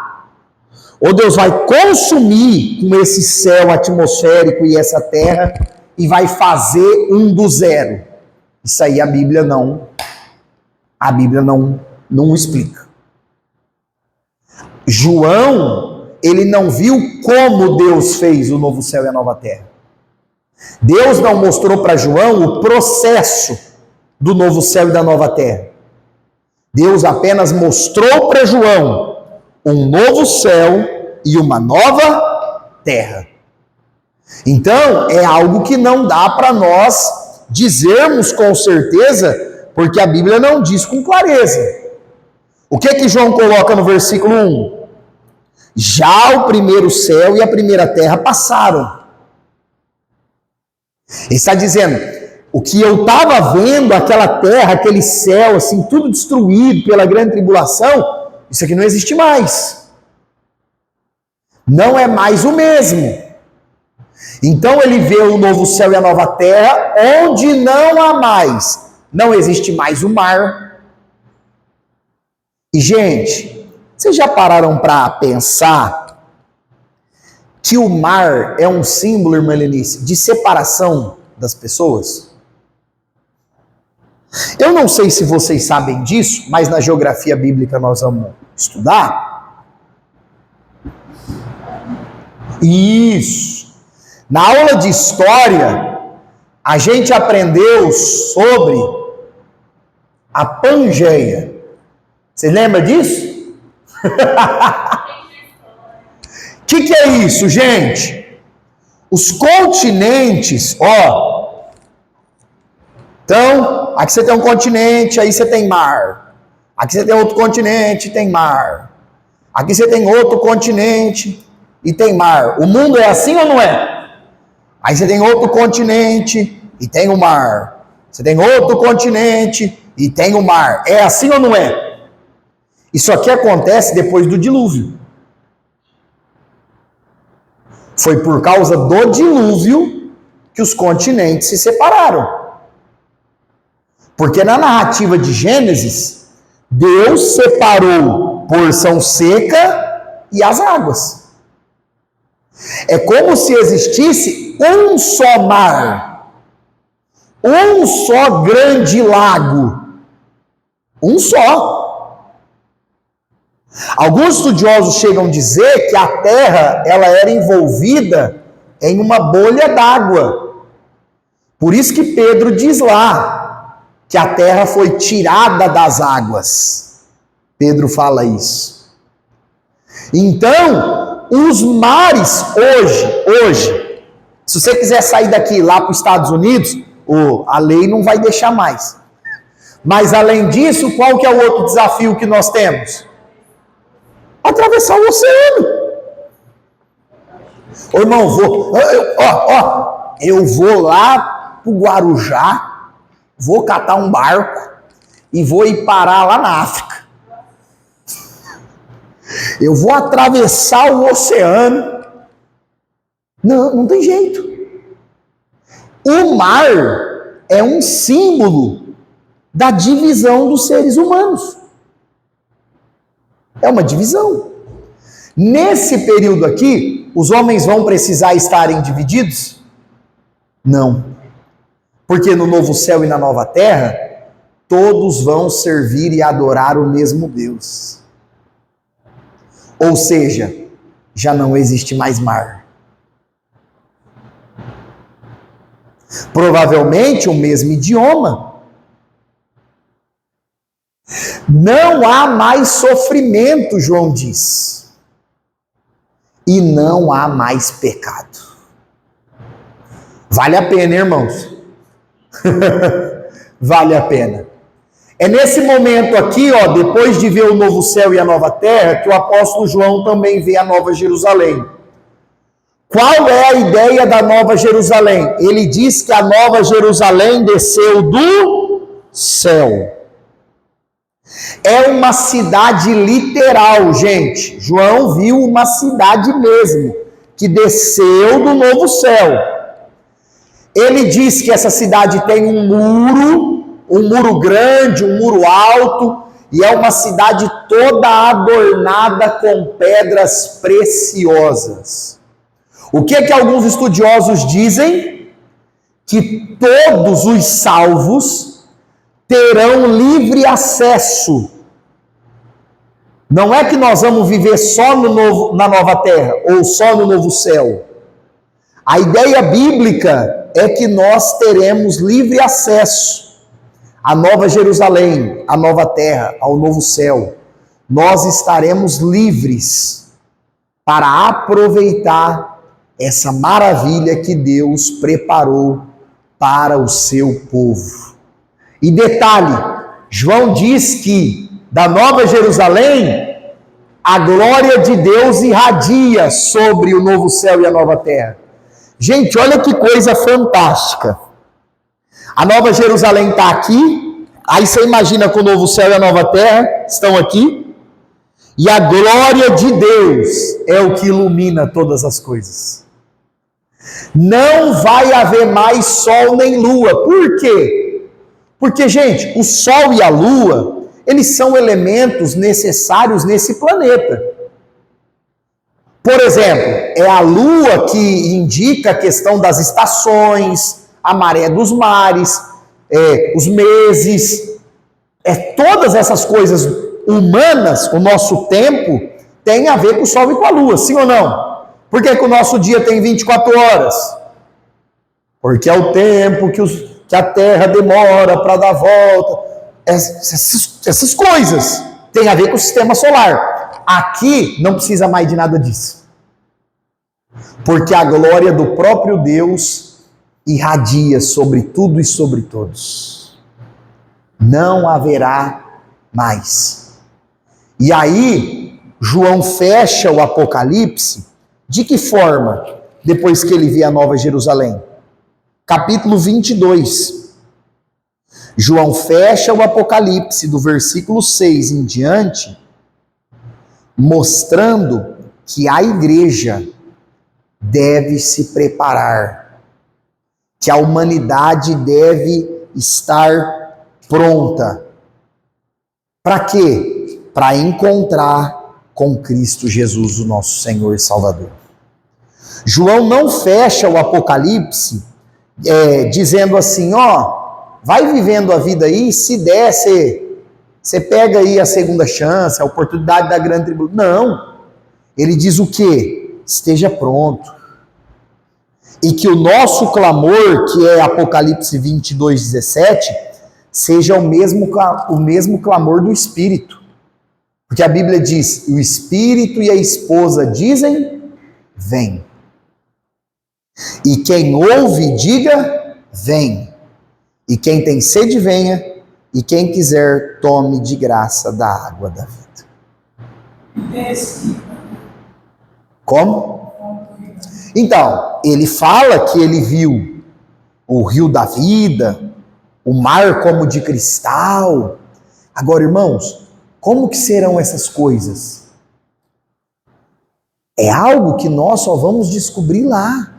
Ou Deus vai consumir com esse céu atmosférico e essa terra e vai fazer um do zero? Isso aí a Bíblia não explica. João, ele não viu como Deus fez o novo céu e a nova terra. Deus não mostrou para João o processo do novo céu e da nova terra. Deus apenas mostrou para João um novo céu e uma nova terra. Então, é algo que não dá para nós dizermos com certeza, porque a Bíblia não diz com clareza. O que João coloca no versículo 1? Já o primeiro céu e a primeira terra passaram. Ele está dizendo, o que eu estava vendo, aquela terra, aquele céu, assim, tudo destruído pela grande tribulação, isso aqui não existe mais. Não é mais o mesmo. Então ele vê o novo céu e a nova terra, onde não há mais. Não existe mais o mar. E, gente, vocês já pararam para pensar que o mar é um símbolo, irmã Lenice, de separação das pessoas? Eu não sei se vocês sabem disso, mas na geografia bíblica nós vamos estudar. Isso. Na aula de história, a gente aprendeu sobre a Pangeia. Você lembra disso? O que é isso, gente? Os continentes, ó. Então, aqui você tem um continente, aí você tem mar. Aqui você tem outro continente, tem mar. Aqui você tem outro continente e tem mar. O mundo é assim ou não é? Aí você tem outro continente e tem o mar. Você tem outro continente e tem o mar. É assim ou não é? Isso aqui acontece depois do dilúvio. Foi por causa do dilúvio que os continentes se separaram. Porque na narrativa de Gênesis, Deus separou porção seca e as águas. É como se existisse um só mar, um só grande lago, um só. Alguns estudiosos chegam a dizer que a terra ela era envolvida em uma bolha d'água. Por isso que Pedro diz lá que a terra foi tirada das águas. Pedro fala isso. Então, os mares hoje, se você quiser sair daqui lá para os Estados Unidos, a lei não vai deixar mais. Mas além disso, qual que é o outro desafio que nós temos? Atravessar o oceano. Ô irmão, eu vou lá para o Guarujá, vou catar um barco e vou ir parar lá na África. Eu vou atravessar o oceano. Não tem jeito. O mar é um símbolo da divisão dos seres humanos. É uma divisão. Nesse período aqui, os homens vão precisar estarem divididos? Não. Porque no novo céu e na nova terra, todos vão servir e adorar o mesmo Deus. Ou seja, já não existe mais mar. Provavelmente o mesmo idioma. Não há mais sofrimento, João diz. E não há mais pecado. Vale a pena, irmãos. Vale a pena. É nesse momento aqui, ó, depois de ver o novo céu e a nova terra, que o apóstolo João também vê a nova Jerusalém. Qual é a ideia da nova Jerusalém? Ele diz que a nova Jerusalém desceu do céu. É uma cidade literal, gente. João viu uma cidade mesmo, que desceu do novo céu. Ele diz que essa cidade tem um muro, um muro grande, um muro alto, e é uma cidade toda adornada com pedras preciosas. O que alguns estudiosos dizem? Que todos os salvos terão livre acesso. Não é que nós vamos viver só na nova terra ou só no novo céu. A ideia bíblica é que nós teremos livre acesso à Nova Jerusalém, à nova terra, ao novo céu. Nós estaremos livres para aproveitar essa maravilha que Deus preparou para o seu povo. E detalhe, João diz que da Nova Jerusalém, a glória de Deus irradia sobre o novo céu e a nova terra. Gente, olha que coisa fantástica. A Nova Jerusalém está aqui, aí você imagina que o novo céu e a nova terra estão aqui, e a glória de Deus é o que ilumina todas as coisas. Não vai haver mais sol nem lua. Por quê? Porque, gente, o sol e a lua, eles são elementos necessários nesse planeta. Por exemplo, é a lua que indica a questão das estações, a maré dos mares, os meses, todas essas coisas humanas, o nosso tempo, tem a ver com o sol e com a lua, sim ou não? Por que o nosso dia tem 24 horas? Porque é o tempo que a Terra demora para dar volta. Essas coisas têm a ver com o sistema solar. Aqui não precisa mais de nada disso. Porque a glória do próprio Deus irradia sobre tudo e sobre todos. Não haverá mais. E aí, João fecha o Apocalipse. De que forma? Depois que ele vê a Nova Jerusalém. Capítulo 22. João fecha o Apocalipse do versículo 6 em diante, mostrando que a igreja deve se preparar, que a humanidade deve estar pronta. Para quê? Para encontrar com Cristo Jesus, o nosso Senhor e Salvador. João não fecha o Apocalipse dizendo assim, vai vivendo a vida aí, se der, você pega aí a segunda chance, a oportunidade da grande tribulação. Não. Ele diz o quê? Esteja pronto. E que o nosso clamor, que é Apocalipse 22, 17, seja o mesmo clamor do Espírito. Porque a Bíblia diz, o Espírito e a esposa dizem, vem. E quem ouve, diga, vem. E quem tem sede, venha. E quem quiser, tome de graça da água da vida. Como? Então, ele fala que ele viu o rio da vida, o mar como de cristal. Agora, irmãos, como que serão essas coisas? É algo que nós só vamos descobrir lá.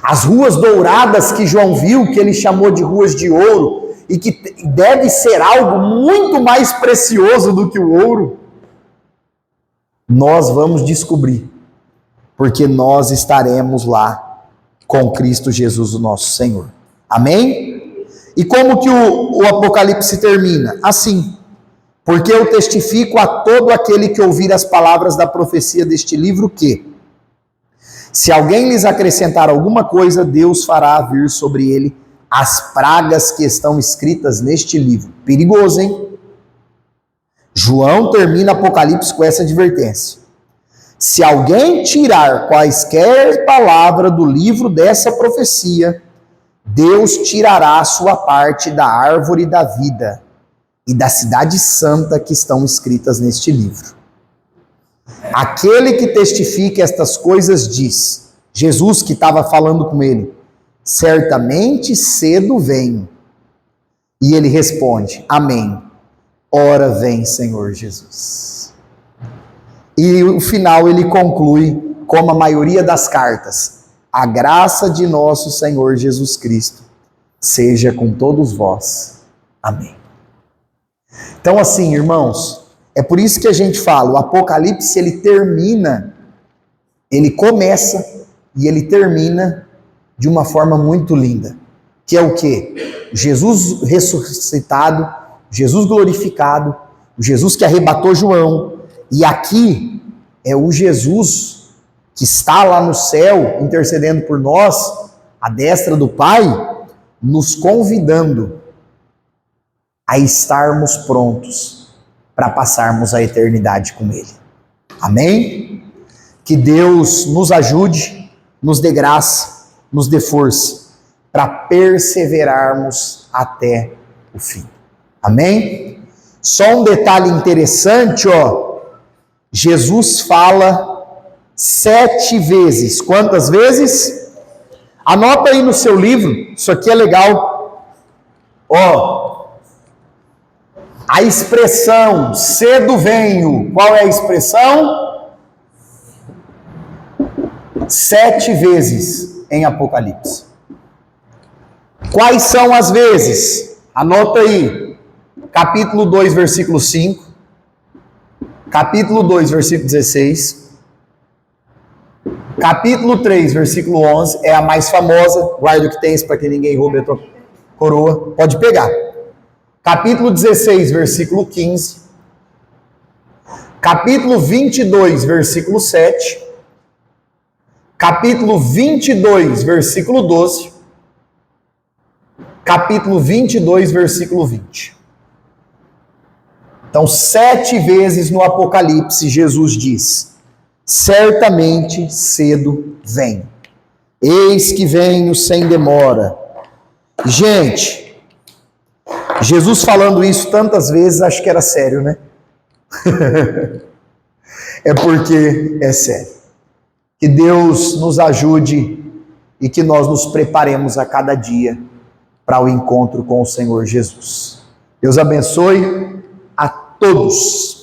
As ruas douradas que João viu, que ele chamou de ruas de ouro, e que deve ser algo muito mais precioso do que o ouro, nós vamos descobrir, porque nós estaremos lá com Cristo Jesus, o nosso Senhor. Amém? E como que o Apocalipse termina? Assim, porque eu testifico a todo aquele que ouvir as palavras da profecia deste livro que, se alguém lhes acrescentar alguma coisa, Deus fará vir sobre ele as pragas que estão escritas neste livro. Perigoso, hein? João termina Apocalipse com essa advertência. Se alguém tirar quaisquer palavra do livro dessa profecia, Deus tirará a sua parte da árvore da vida e da cidade santa que estão escritas neste livro. Aquele que testifica estas coisas diz, Jesus que estava falando com ele, certamente cedo venho. E ele responde, amém. Ora vem, Senhor Jesus. E o final ele conclui, como a maioria das cartas, a graça de nosso Senhor Jesus Cristo seja com todos vós. Amém. Então assim, irmãos, é por isso que a gente fala, o Apocalipse ele termina, ele começa e ele termina de uma forma muito linda, que é o quê? Jesus ressuscitado, Jesus glorificado, o Jesus que arrebatou João, e aqui é o Jesus que está lá no céu, intercedendo por nós, à destra do Pai, nos convidando a estarmos prontos para passarmos a eternidade com Ele. Amém? Que Deus nos ajude, nos dê graça, nos dê força, para perseverarmos até o fim. Amém? Só um detalhe interessante, ó. Jesus fala 7 vezes. Quantas vezes? Anota aí no seu livro, isso aqui é legal. Ó, a expressão cedo venho, qual é a expressão? 7 vezes em Apocalipse. Quais são as vezes? Anota aí. Capítulo 2, versículo 5. Capítulo 2, versículo 16. Capítulo 3, versículo 11. É a mais famosa. Guarda o que tens para que ninguém roube a tua coroa. Pode pegar. Capítulo 16, versículo 15. Capítulo 22, versículo 7. Capítulo 22, versículo 12. Capítulo 22, versículo 20. Então, 7 vezes no Apocalipse, Jesus diz: certamente cedo venho. Eis que venho sem demora. Gente, Jesus falando isso tantas vezes, acho que era sério, né? É porque é sério. Que Deus nos ajude e que nós nos preparemos a cada dia para o encontro com o Senhor Jesus. Deus abençoe a todos.